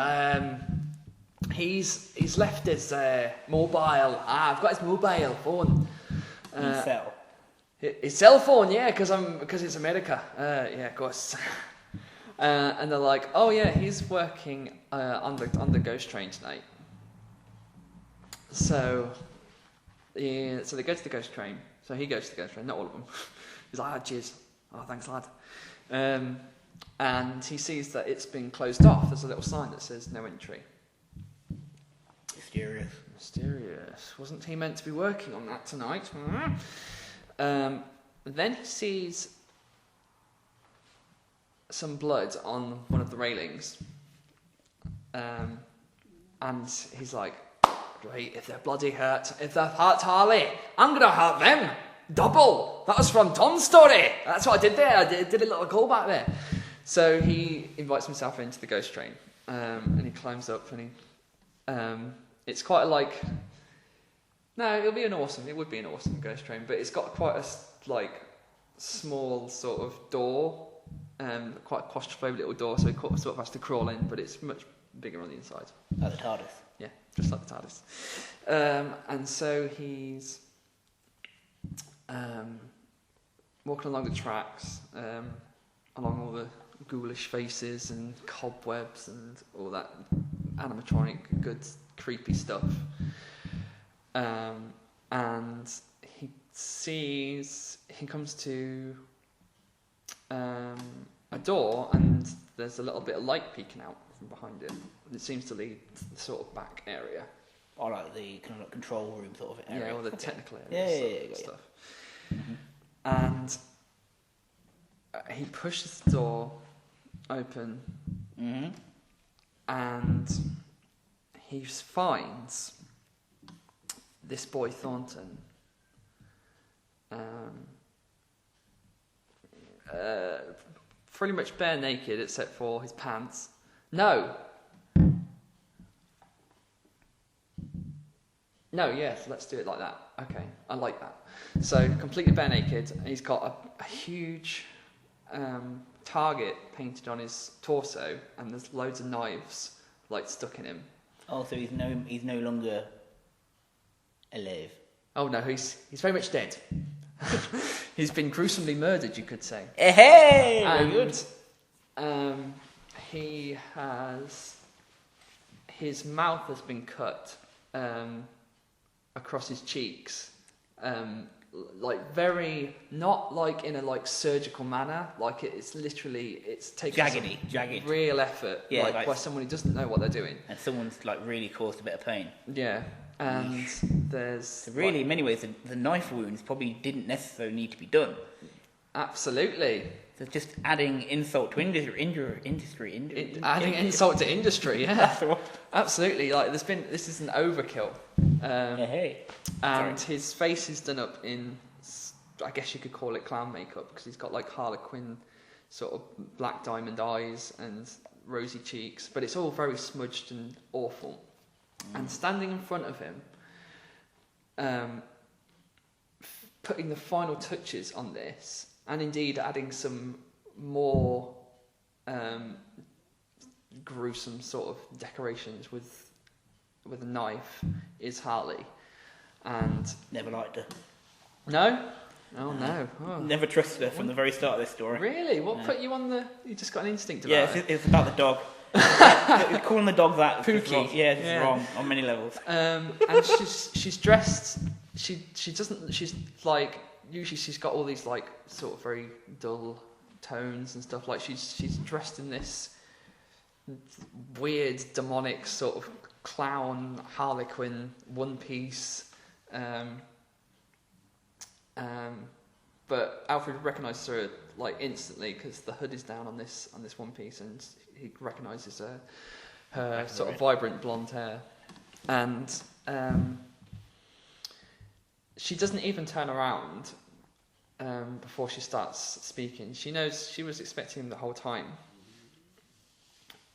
[SPEAKER 2] He's left his mobile. I've got his mobile phone.
[SPEAKER 3] cell.
[SPEAKER 2] His cell phone, yeah, because it's America. Yeah, of course." And they're like, "Oh yeah, he's working on the ghost train tonight." So they go to the ghost train. So he goes to the ghost train, not all of them. He's like, "Oh, cheers. Oh, thanks, lad." And he sees that it's been closed off. There's a little sign that says "No entry." Mysterious. Wasn't he meant to be working on that tonight? Then he sees some blood on one of the railings. And he's like, "Great, if they're bloody hurt, if they're hurt Harley, I'm going to hurt them. Double. That was from Tom's story. That's what I did there. I did a little callback there." So he invites himself into the ghost train. And he climbs up, and it's quite like... No, it would be an awesome ghost train, but it's got quite a small sort of door, quite a claustrophobic little door, so he sort of has to crawl in, but it's much bigger on the inside.
[SPEAKER 3] Like the TARDIS.
[SPEAKER 2] Yeah, just like the TARDIS. And so he's walking along the tracks, along all the ghoulish faces and cobwebs and all that animatronic, good, creepy stuff. and he comes to a door, and there's a little bit of light peeking out from behind it. It seems to lead to the sort of back area.
[SPEAKER 3] Or like the kind of like control room sort of area.
[SPEAKER 2] Yeah, or the technical
[SPEAKER 3] Yeah,
[SPEAKER 2] area
[SPEAKER 3] got you.
[SPEAKER 2] stuff. And he pushes the door open,
[SPEAKER 3] Mm-hmm.
[SPEAKER 2] and he finds this boy Thornton pretty much bare naked except for his pants. No, yes, let's do it like that. Okay, I like that. So, completely bare naked, and he's got a huge target painted on his torso, and there's loads of knives like stuck in him.
[SPEAKER 3] Oh, so he's no longer alive.
[SPEAKER 2] Oh no, he's very much dead. He's been gruesomely murdered, you could say.
[SPEAKER 3] Hey, very good.
[SPEAKER 2] And his mouth has been cut across his cheeks, like very, not like in a like surgical manner, like it's taken
[SPEAKER 3] Jaggedy.
[SPEAKER 2] real effort,
[SPEAKER 3] Yeah,
[SPEAKER 2] like by someone who doesn't know what they're doing.
[SPEAKER 3] And someone's like really caused a bit of pain.
[SPEAKER 2] Yeah, and there's
[SPEAKER 3] So really, in many ways, the knife wounds probably didn't necessarily need to be done.
[SPEAKER 2] absolutely.
[SPEAKER 3] So just adding insult to industry.
[SPEAKER 2] Adding insult to industry, yeah,
[SPEAKER 3] That's the one.
[SPEAKER 2] absolutely. Like this is an overkill,
[SPEAKER 3] Hey.
[SPEAKER 2] and
[SPEAKER 3] Sorry.
[SPEAKER 2] his face is done up in, I guess you could call it clown makeup, because he's got like Harlequin sort of black diamond eyes and rosy cheeks, but it's all very smudged and awful. And standing in front of him, putting the final touches on this, and indeed adding some more gruesome sort of decorations with a knife, is Harley. And
[SPEAKER 3] Never liked her.
[SPEAKER 2] no, oh no, oh.
[SPEAKER 3] Never trusted her from the very start of this story.
[SPEAKER 2] Really? What put you on the? You just got an instinct about
[SPEAKER 3] Yeah,
[SPEAKER 2] it.
[SPEAKER 3] it's about the dog. Calling the dog that is just
[SPEAKER 2] Pookie.
[SPEAKER 3] wrong. Yeah, it's
[SPEAKER 2] Yeah.
[SPEAKER 3] wrong on many levels.
[SPEAKER 2] And she's dressed. She doesn't. She's like, usually she's got all these like sort of very dull tones and stuff. Like she's dressed in this weird demonic sort of clown Harlequin one piece. But Alfred recognises her like instantly because the hood is down on this one piece, and he recognises her sort of vibrant blonde hair, and she doesn't even turn around before she starts speaking. She knows she was expecting him the whole time,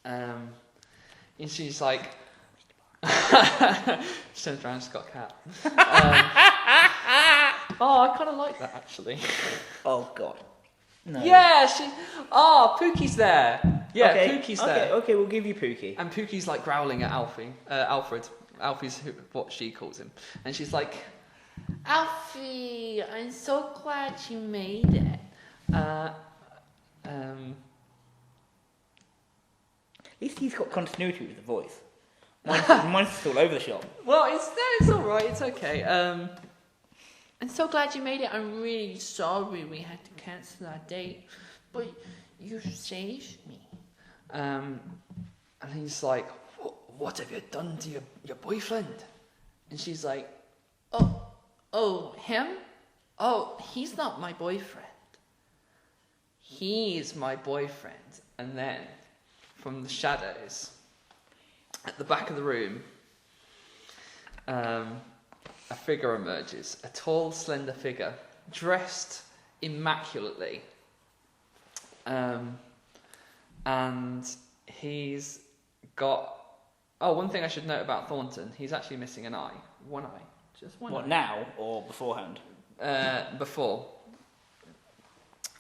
[SPEAKER 2] and she's like, she turns around, she's got a cat. Oh, I kind of like that actually.
[SPEAKER 3] Oh God. No.
[SPEAKER 2] Yeah, Pookie's there. Yeah,
[SPEAKER 3] Okay.
[SPEAKER 2] Pookie's there.
[SPEAKER 3] Okay, we'll give you Pookie.
[SPEAKER 2] And Pookie's like growling at Alfred. Alfie's what she calls him. And she's like, Alfie, I'm so glad you made it.
[SPEAKER 3] At least he's got continuity with the voice. Mine's still all over the shop.
[SPEAKER 2] Well, it's all right. It's okay.
[SPEAKER 1] I'm so glad you made it. I'm really sorry we had to cancel our date, but you saved me.
[SPEAKER 2] And he's like, what have you done to your boyfriend? And she's like,
[SPEAKER 1] Oh, him? Oh, he's not my boyfriend.
[SPEAKER 2] he's my boyfriend. And then, from the shadows, at the back of the room, a figure emerges. A tall, slender figure, dressed immaculately. And he's got... Oh, one thing I should note about Thornton, he's actually missing an eye. One eye. Just one
[SPEAKER 3] What,
[SPEAKER 2] eye.
[SPEAKER 3] now or beforehand?
[SPEAKER 2] Before.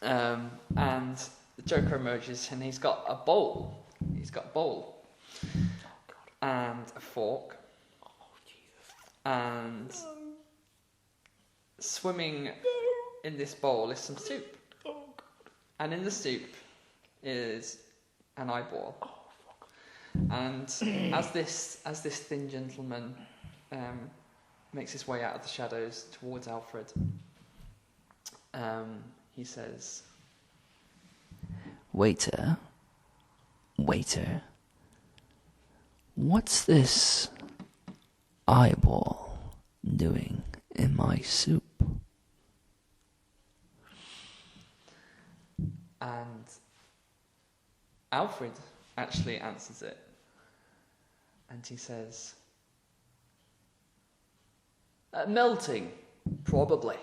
[SPEAKER 2] And the Joker emerges and he's got a bowl. He's got a bowl. And a fork. And swimming in this bowl is some soup. And in the soup is an eyeball. And as this thin gentleman makes his way out of the shadows towards Alfred. He says,
[SPEAKER 1] Waiter, what's this eyeball doing in my soup?
[SPEAKER 2] and Alfred actually answers it. And he says, melting, probably.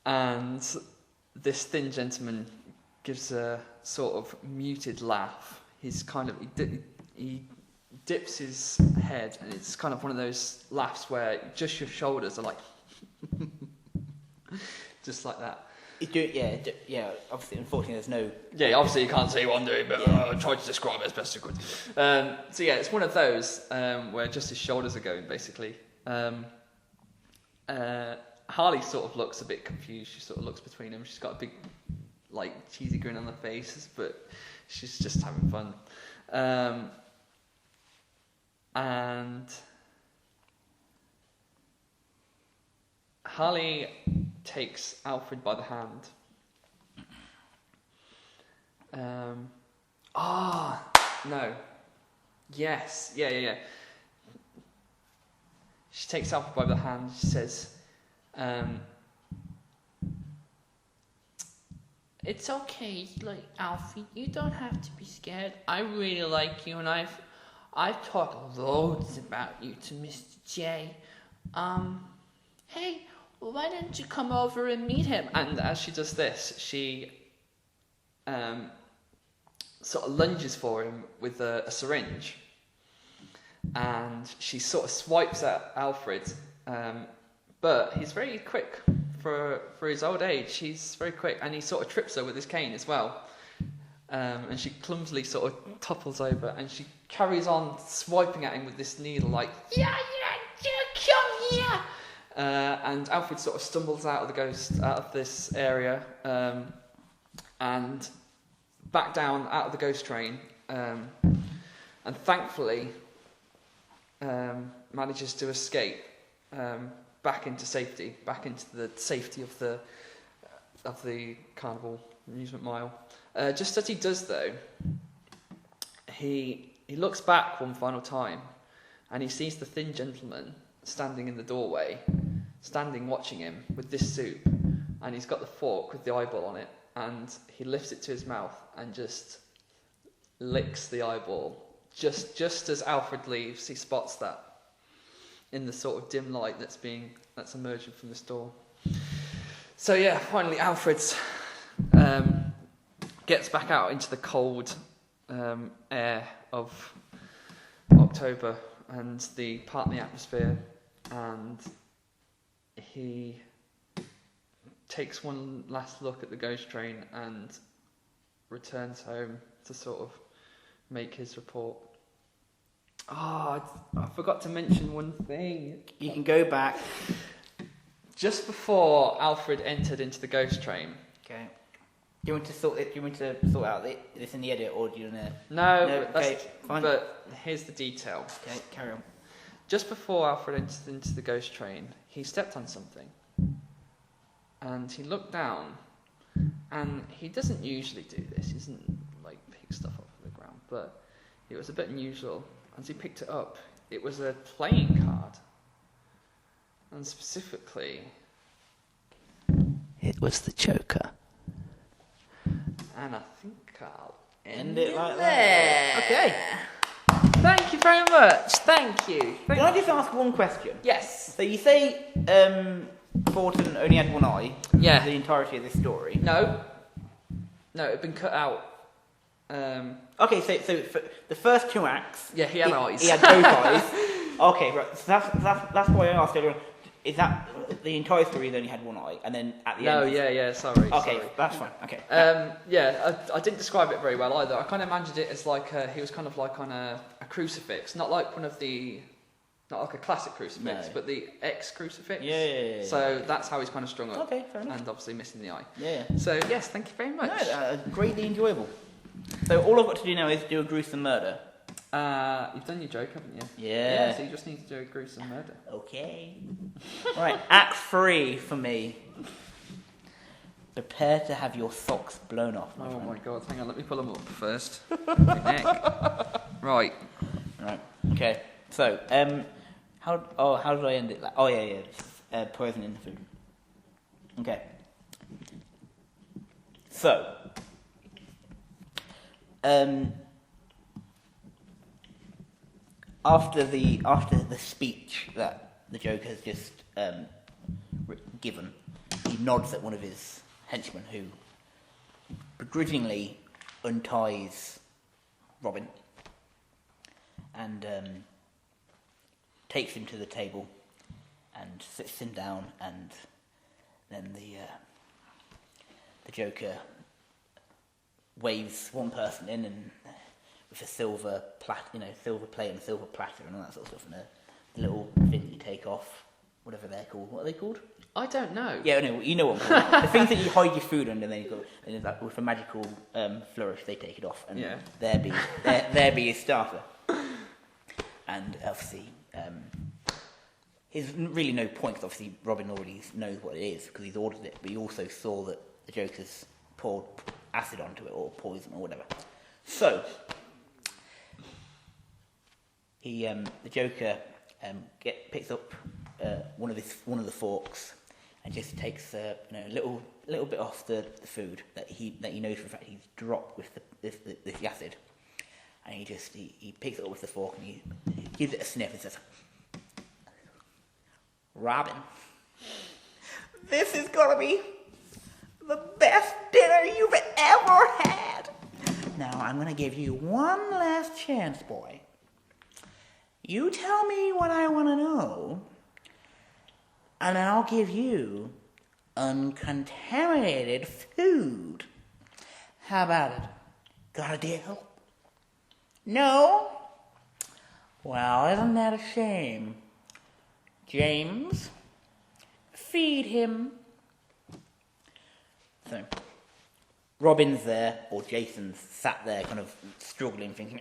[SPEAKER 2] And this thin gentleman gives a sort of muted laugh. He's kind of he dips his head, and it's kind of one of those laughs where just your shoulders are like, just like that.
[SPEAKER 3] Yeah. Obviously, unfortunately, there's no.
[SPEAKER 2] Yeah, obviously you can't see what I'm doing, but I tried to describe it as best I could. So yeah, it's one of those where just his shoulders are going, basically. Harley sort of looks a bit confused. She sort of looks between them. She's got a big, like, cheesy grin on her face, but she's just having fun. And Harley takes Alfred by the hand. No. Yes. Yeah. She takes Alfred by the hand. She says,
[SPEAKER 4] it's okay, like, Alfie, you don't have to be scared. I really like you, and I've talked loads about you to Mr. J. Hey, why don't you come over and meet him?
[SPEAKER 2] and as she does this, she sort of lunges for him with a syringe, and she sort of swipes at Alfred, but he's very quick for his old age. He's very quick, and he sort of trips her with his cane as well, and she clumsily sort of topples over, and she carries on swiping at him with this needle, like,
[SPEAKER 4] Yeah, come here.
[SPEAKER 2] and Alfred sort of stumbles out of this area, and back down out of the ghost train, and thankfully manages to escape back into safety, back into the safety of the Carnival Amusement Mile. Just as he does, though, he looks back one final time, and he sees the thin gentleman standing in the doorway, watching him with this soup, and he's got the fork with the eyeball on it, and he lifts it to his mouth and just licks the eyeball. Just as Alfred leaves, he spots that in the sort of dim light that's emerging from this door. So yeah, finally Alfred's gets back out into the cold air of October and the partly atmosphere, and he takes one last look at the ghost train and returns home to sort of make his report. I forgot to mention one thing.
[SPEAKER 3] You can go back.
[SPEAKER 2] Just before Alfred entered into the ghost train.
[SPEAKER 3] Okay. Do you want to sort out this in the edit, or do you want to?
[SPEAKER 2] No,
[SPEAKER 3] okay, fine.
[SPEAKER 2] But here's the detail.
[SPEAKER 3] Okay, carry on.
[SPEAKER 2] Just before Alfred entered into the ghost train, he stepped on something, and he looked down, and he doesn't usually do this. He doesn't like pick stuff off the ground, but it was a bit unusual. As he picked it up, it was a playing card, and specifically,
[SPEAKER 1] It was the Joker.
[SPEAKER 2] and I think I'll
[SPEAKER 3] End it like that. Okay.
[SPEAKER 2] Thank you very much. Thank you.
[SPEAKER 3] Can I just ask one question?
[SPEAKER 2] Yes.
[SPEAKER 3] So you say Thornton only had one eye.
[SPEAKER 2] Yeah.
[SPEAKER 3] For the entirety of this story.
[SPEAKER 2] No, it'd been cut out.
[SPEAKER 3] Okay, so for the first two acts.
[SPEAKER 2] Yeah, he had eyes.
[SPEAKER 3] He had both eyes. Okay, right. So that's why I asked everyone. Is that the entire story? He only had one eye, and then at the end.
[SPEAKER 2] Yeah. Sorry.
[SPEAKER 3] Okay,
[SPEAKER 2] sorry.
[SPEAKER 3] that's fine. Okay.
[SPEAKER 2] I didn't describe it very well either. I kind of imagined it as like he was kind of like on a crucifix, not like not like a classic crucifix,
[SPEAKER 3] No.
[SPEAKER 2] but the X crucifix.
[SPEAKER 3] Yeah.
[SPEAKER 2] So that's how he's kind of strung up.
[SPEAKER 3] Okay, fair enough.
[SPEAKER 2] And obviously missing the eye.
[SPEAKER 3] Yeah.
[SPEAKER 2] So yes, thank you very much.
[SPEAKER 3] No, greatly enjoyable. So all I've got to do now is do a gruesome murder.
[SPEAKER 2] You've done your joke, haven't you?
[SPEAKER 3] Yeah.
[SPEAKER 2] So you just need to do a gruesome murder.
[SPEAKER 3] Okay. Right, Act 3 for me. Prepare to have your socks blown off, my
[SPEAKER 2] Oh
[SPEAKER 3] friend.
[SPEAKER 2] my god, hang on, let me pull them up first. My neck. Right.
[SPEAKER 3] Right. Okay. So, how did I end it? Oh yeah. Poison in the food. Okay. So, after the speech that the Joker has just given, he nods at one of his henchmen who begrudgingly unties Robin and takes him to the table and sits him down, and then the Joker waves one person in and with a silver plate and a silver platter and all that sort of stuff, and a little thing you take off, whatever they're called. What are they called?
[SPEAKER 2] I don't know.
[SPEAKER 3] Yeah, no, you know what I'm talking about. The things that you hide your food under, and then you go, and like, with a magical flourish, they take it off, and
[SPEAKER 2] Yeah.
[SPEAKER 3] there be his starter. And obviously, there's really no point, 'cause obviously Robin already knows what it is because he's ordered it, but he also saw that the Joker's poured acid onto it, or poison, or whatever. So, the Joker picks up one of the forks and just takes a little bit off the food that he knows for a fact he's dropped with this acid, and he picks it up with the fork and he gives it a sniff and says, "Robin, this is gonna be the best dinner you've ever had. Now I'm gonna give you one last chance, boy. You tell me what I want to know, and I'll give you uncontaminated food. How about it? Got a deal? No? Well, isn't that a shame? James, feed him." So, Robin's there, or Jason's sat there kind of struggling, thinking,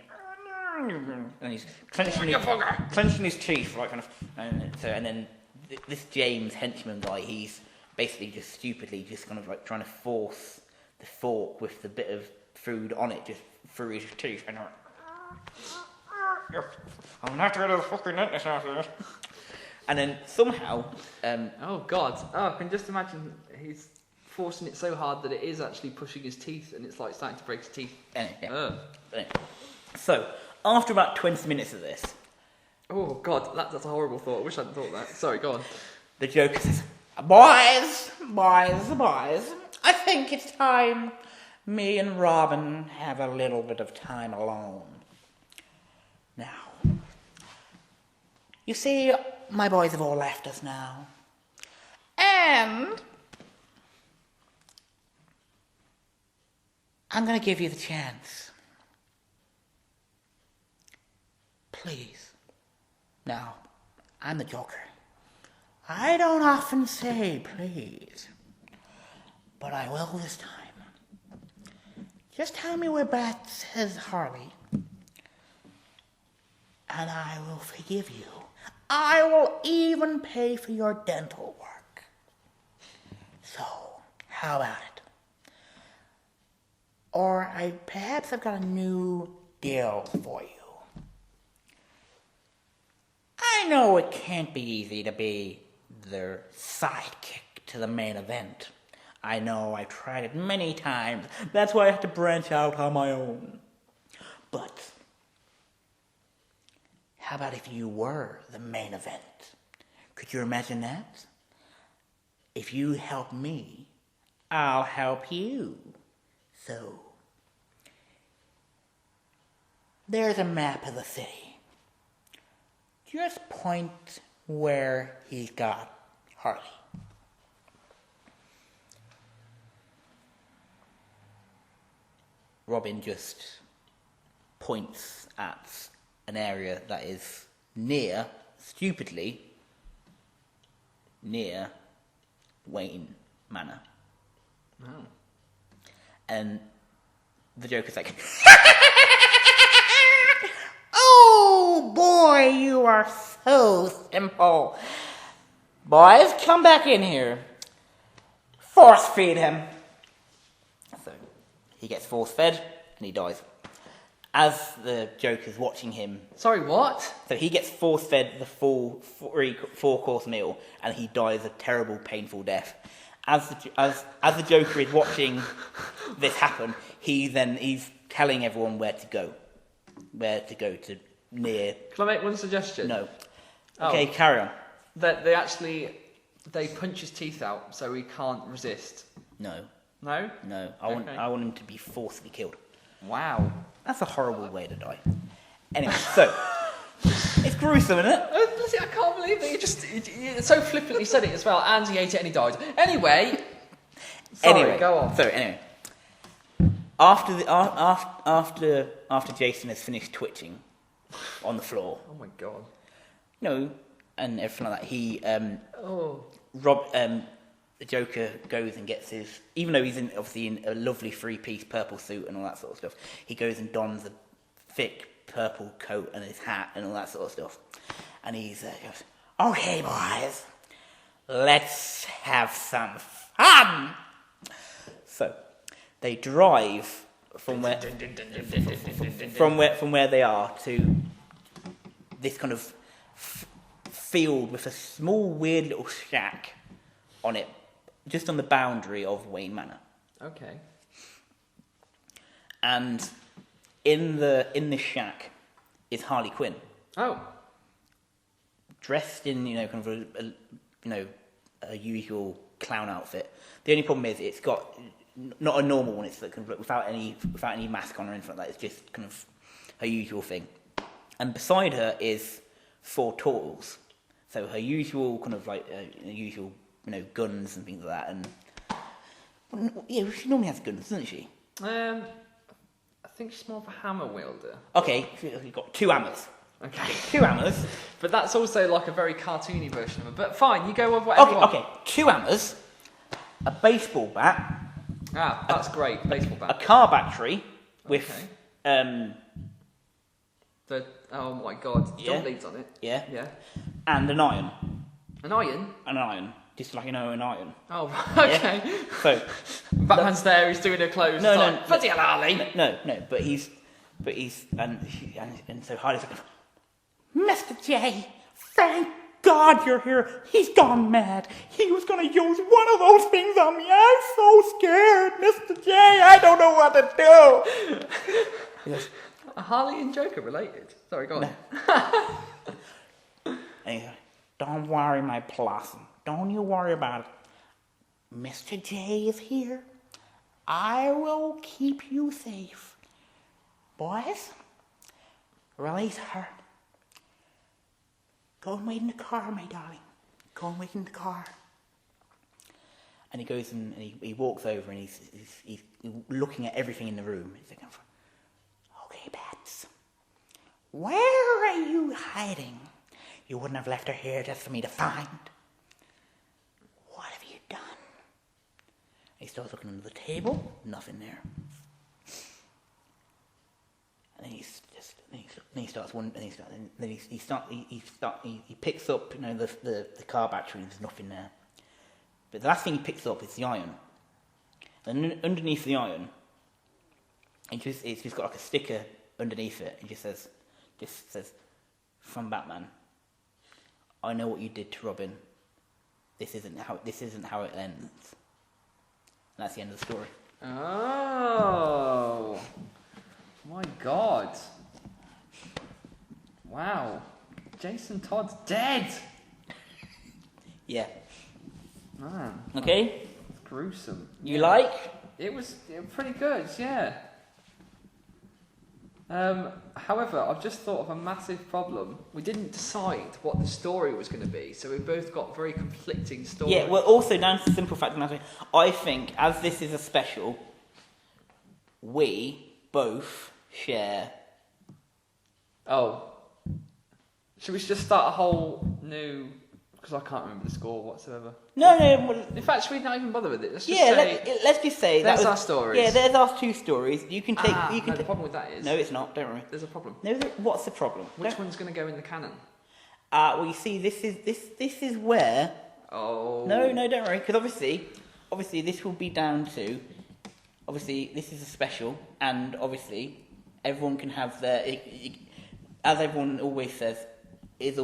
[SPEAKER 3] and he's clenching his teeth, like kind of, and then this James henchman guy, he's basically just stupidly just kind of like trying to force the fork with the bit of food on it just through his teeth, and I'm not rid of the fucking neatness after this. And then somehow,
[SPEAKER 2] Oh god. Oh, I can just imagine he's forcing it so hard that it is actually pushing his teeth and it's like starting to break his teeth.
[SPEAKER 3] anyway, so after about 20 minutes of this,
[SPEAKER 2] Oh god, that's a horrible thought. I wish I hadn't thought that. Sorry, go on.
[SPEAKER 3] the Joker says, boys, I think it's time me and Robin have a little bit of time alone. Now, you see, my boys have all left us now. And I'm going to give you the chance. Please. Now, I'm the Joker. I don't often say please, but I will this time. Just tell me where Bat says Harley, and I will forgive you. I will even pay for your dental work. So, how about it? Or perhaps I've got a new deal for you. I know it can't be easy to be the sidekick to the main event. I know I've tried it many times. That's why I have to branch out on my own. But how about if you were the main event? Could you imagine that? If you help me, I'll help you. So, there's a map of the city. Just point where he's got Harley. Robin just points at an area that is stupidly near Wayne Manor.
[SPEAKER 2] Oh.
[SPEAKER 3] And the Joker's like, oh boy, you are so simple. Boys, come back in here. Force feed him. So he gets force fed and he dies. As the Joker's watching him,
[SPEAKER 2] Sorry, what?
[SPEAKER 3] so he gets force fed the full four-course meal and he dies a terrible, painful death. As the Joker is watching this happen, he's telling everyone where to go to near.
[SPEAKER 2] Can I make one suggestion?
[SPEAKER 3] No.
[SPEAKER 2] Oh.
[SPEAKER 3] Okay, carry on.
[SPEAKER 2] That they punch his teeth out so he can't resist.
[SPEAKER 3] No.
[SPEAKER 2] No?
[SPEAKER 3] No.
[SPEAKER 2] Okay.
[SPEAKER 3] I want him to be forcibly killed.
[SPEAKER 2] Wow.
[SPEAKER 3] That's a horrible way to die. Anyway, so it's gruesome, isn't it?
[SPEAKER 2] Listen, I can't believe that you so flippantly said it as well, and he ate it and he died. Anyway, sorry, go on.
[SPEAKER 3] So anyway, after Jason has finished twitching on the floor,
[SPEAKER 2] Oh my god.
[SPEAKER 3] and everything like that, he
[SPEAKER 2] Oh.
[SPEAKER 3] the Joker goes and gets his, even though he's obviously in a lovely three-piece purple suit and all that sort of stuff, he goes and dons a thick purple coat and his hat and all that sort of stuff. And he goes, okay, boys, let's have some fun. So they drive from where they are to this kind of field with a small, weird little shack on it, just on the boundary of Wayne Manor.
[SPEAKER 2] Okay.
[SPEAKER 3] And in the shack is Harley Quinn,
[SPEAKER 2] Oh.
[SPEAKER 3] dressed in kind of a usual clown outfit. The only problem is it's got not a normal one. It's kind of without any mask on or anything like that. It's just kind of her usual thing. And beside her is 4 turtles. So her usual kind of usual guns and things like that. And yeah, she normally has guns, doesn't she?
[SPEAKER 2] I think she's more of a hammer wielder.
[SPEAKER 3] Okay, you've got 2 hammers.
[SPEAKER 2] Okay.
[SPEAKER 3] 2 hammers.
[SPEAKER 2] But that's also like a very cartoony version of it. But fine, you go with whatever you want.
[SPEAKER 3] Okay, 2 hammers, a baseball bat,
[SPEAKER 2] Ah, that's great. Baseball
[SPEAKER 3] a
[SPEAKER 2] bat.
[SPEAKER 3] car battery with
[SPEAKER 2] Okay. Oh my god.
[SPEAKER 3] Yeah.
[SPEAKER 2] John leads on it.
[SPEAKER 3] yeah,
[SPEAKER 2] Yeah.
[SPEAKER 3] and an iron.
[SPEAKER 2] An iron?
[SPEAKER 3] Just like an iron.
[SPEAKER 2] Oh, right, okay.
[SPEAKER 3] Yeah. So
[SPEAKER 2] Batman's there, he's doing her clothes.
[SPEAKER 3] No,
[SPEAKER 2] it's
[SPEAKER 3] no,
[SPEAKER 2] like, bloody hell, Harley.
[SPEAKER 3] no, and so Harley's like, Mr. J, thank God you're here. He's gone mad. He was going to use one of those things on me. I'm so scared, Mr. J. I don't know what to do. He goes,
[SPEAKER 2] Are Harley and Joker related? Sorry, go on.
[SPEAKER 3] and he goes, don't worry, my blossom. Don't you worry about it. Mr. J is here. I will keep you safe. Boys, release her. Go and wait in the car, my darling. Go and wait in the car. And he goes and he walks over and he's looking at everything in the room. He's thinking, okay, Bats, where are you hiding? You wouldn't have left her here just for me to find. What have you done? He starts looking under the table. Nothing there. And he picks up the car battery and there's nothing there. But the last thing he picks up is the iron. And underneath the iron, it's just got like a sticker underneath it. It just says, from Batman, I know what you did to Robin. This isn't how it ends. And that's the end of the story.
[SPEAKER 2] Oh. My god. Wow. Jason Todd's dead.
[SPEAKER 3] Yeah.
[SPEAKER 2] Man,
[SPEAKER 3] Okay.
[SPEAKER 2] it's gruesome.
[SPEAKER 3] You like?
[SPEAKER 2] It was pretty good, yeah. However, I've just thought of a massive problem. We didn't decide what the story was going to be, so we both got very conflicting stories.
[SPEAKER 3] Yeah. Well, also down to the simple fact of the matter, I think as this is a special, we both share.
[SPEAKER 2] Oh. Should we just start a whole new Because I can't remember the score whatsoever.
[SPEAKER 3] No, well,
[SPEAKER 2] In fact, should we not even bother with it? Let's just
[SPEAKER 3] yeah.
[SPEAKER 2] say
[SPEAKER 3] Let's just say that
[SPEAKER 2] there's
[SPEAKER 3] was
[SPEAKER 2] our stories.
[SPEAKER 3] Yeah, there's our 2 stories. You can take. You can
[SPEAKER 2] no, the problem with that is
[SPEAKER 3] No, it's not. Don't worry.
[SPEAKER 2] there's a problem.
[SPEAKER 3] No, what's the problem?
[SPEAKER 2] Which one's going to go in the canon?
[SPEAKER 3] Well, you see, this is where.
[SPEAKER 2] Oh.
[SPEAKER 3] No, don't worry, because obviously, this will be down to. Obviously, this is a special, and obviously, everyone can have their. As everyone always says, is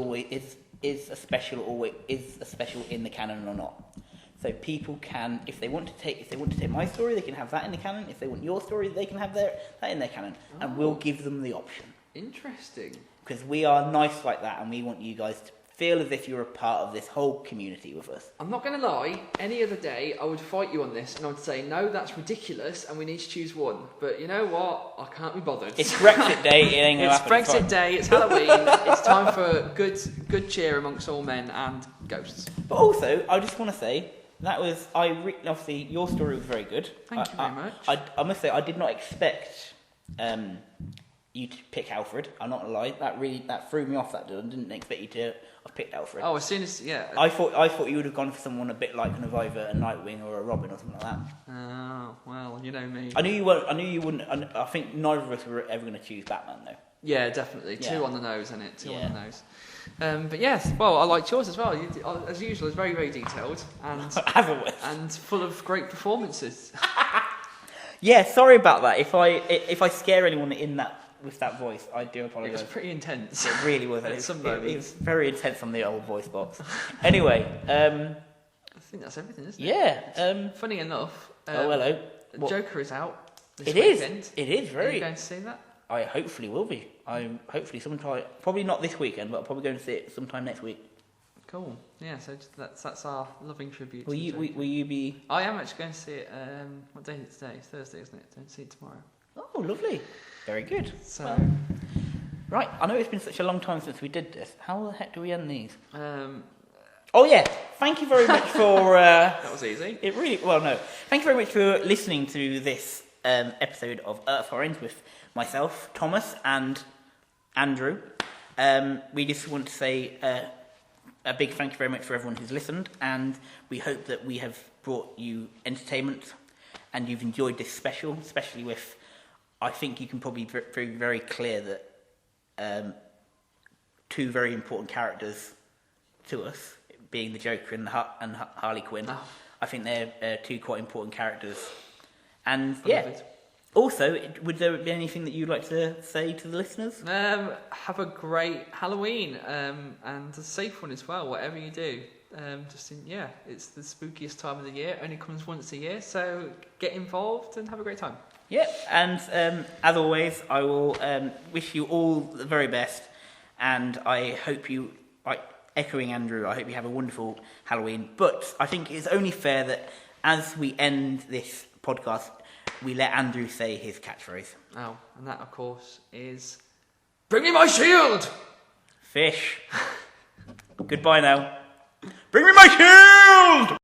[SPEAKER 3] a special in the canon or not? So people can, if they want to take my story, they can have that in the canon. If they want your story, they can have that in their canon, and we'll give them the option.
[SPEAKER 2] Interesting.
[SPEAKER 3] Because we are nice like that, and we want you guys to feel as if you're a part of this whole community with us.
[SPEAKER 2] I'm not going to lie, any other day I would fight you on this and I would say, no, that's ridiculous and we need to choose one. But you know what? I can't be bothered.
[SPEAKER 3] It's Brexit Day, it ain't gonna
[SPEAKER 2] It's
[SPEAKER 3] happen.
[SPEAKER 2] Brexit Day, it's Halloween, it's time for good cheer amongst all men and ghosts.
[SPEAKER 3] But also, I just want to say, that was, obviously, your story was very good.
[SPEAKER 2] Thank you very much.
[SPEAKER 3] I must say, I did not expect you to pick Alfred. I'm not gonna lie, that threw me off. That I didn't expect you to have picked Alfred.
[SPEAKER 2] Oh, as soon as, yeah.
[SPEAKER 3] I thought you would have gone for someone a bit like either a Nightwing or a Robin or something like that.
[SPEAKER 2] Oh, well, you know me.
[SPEAKER 3] I knew you wouldn't. I think neither of us were ever going to choose Batman though.
[SPEAKER 2] Yeah, definitely.
[SPEAKER 3] Yeah.
[SPEAKER 2] 2 on the nose, isn't it? 2
[SPEAKER 3] Yeah.
[SPEAKER 2] on the nose. But yes, well, I liked yours as well. As usual, it's very, very detailed and
[SPEAKER 3] As always.
[SPEAKER 2] and full of great performances.
[SPEAKER 3] Yeah, sorry about that. If I scare anyone with that voice, I do
[SPEAKER 2] It
[SPEAKER 3] apologise.
[SPEAKER 2] was pretty intense.
[SPEAKER 3] It really was.
[SPEAKER 2] At
[SPEAKER 3] It
[SPEAKER 2] some
[SPEAKER 3] was
[SPEAKER 2] moments.
[SPEAKER 3] very intense on the old voice box. Anyway,
[SPEAKER 2] I think that's everything, isn't it?
[SPEAKER 3] yeah.
[SPEAKER 2] Funny enough,
[SPEAKER 3] Oh, hello. What?
[SPEAKER 2] Joker is out this
[SPEAKER 3] It is.
[SPEAKER 2] weekend.
[SPEAKER 3] It is
[SPEAKER 2] Are
[SPEAKER 3] very.
[SPEAKER 2] you going to see that?
[SPEAKER 3] I hopefully will be. I'm hopefully sometime. Probably not this weekend, but I'll probably go and see it sometime next week.
[SPEAKER 2] Cool. Yeah, so that's our loving tribute.
[SPEAKER 3] Will
[SPEAKER 2] to
[SPEAKER 3] you?
[SPEAKER 2] Joker.
[SPEAKER 3] Will you be?
[SPEAKER 2] I am actually going to see it. What day is it today? It's Thursday, isn't it? Don't see it tomorrow.
[SPEAKER 3] Oh, lovely. Very good.
[SPEAKER 2] So,
[SPEAKER 3] Well, right. I know it's been such a long time since we did this. How the heck do we end these? Oh yeah. Thank you very much for.
[SPEAKER 2] that was easy.
[SPEAKER 3] It really well no. Thank you very much for listening to this episode of Earth Orange with myself, Thomas, and Andrew. We just want to say a big thank you very much for everyone who's listened, and we hope that we have brought you entertainment and you've enjoyed this special, especially with. I think you can probably be very, very clear that 2 very important characters to us, being the Joker and Harley Quinn.
[SPEAKER 2] Oh.
[SPEAKER 3] I think they're 2 quite important characters. And
[SPEAKER 2] Beloved.
[SPEAKER 3] also, would there be anything that you'd like to say to the listeners?
[SPEAKER 2] Have a great Halloween and a safe one as well, whatever you do. It's the spookiest time of the year. It only comes once a year, so get involved and have a great time.
[SPEAKER 3] Yep, and as always, I will wish you all the very best, and I hope you, like echoing Andrew, I hope you have a wonderful Halloween. But I think it's only fair that as we end this podcast, we let Andrew say his catchphrase.
[SPEAKER 2] Oh, and that, of course, is... Bring me my shield!
[SPEAKER 3] Fish. Goodbye now. Bring me my shield!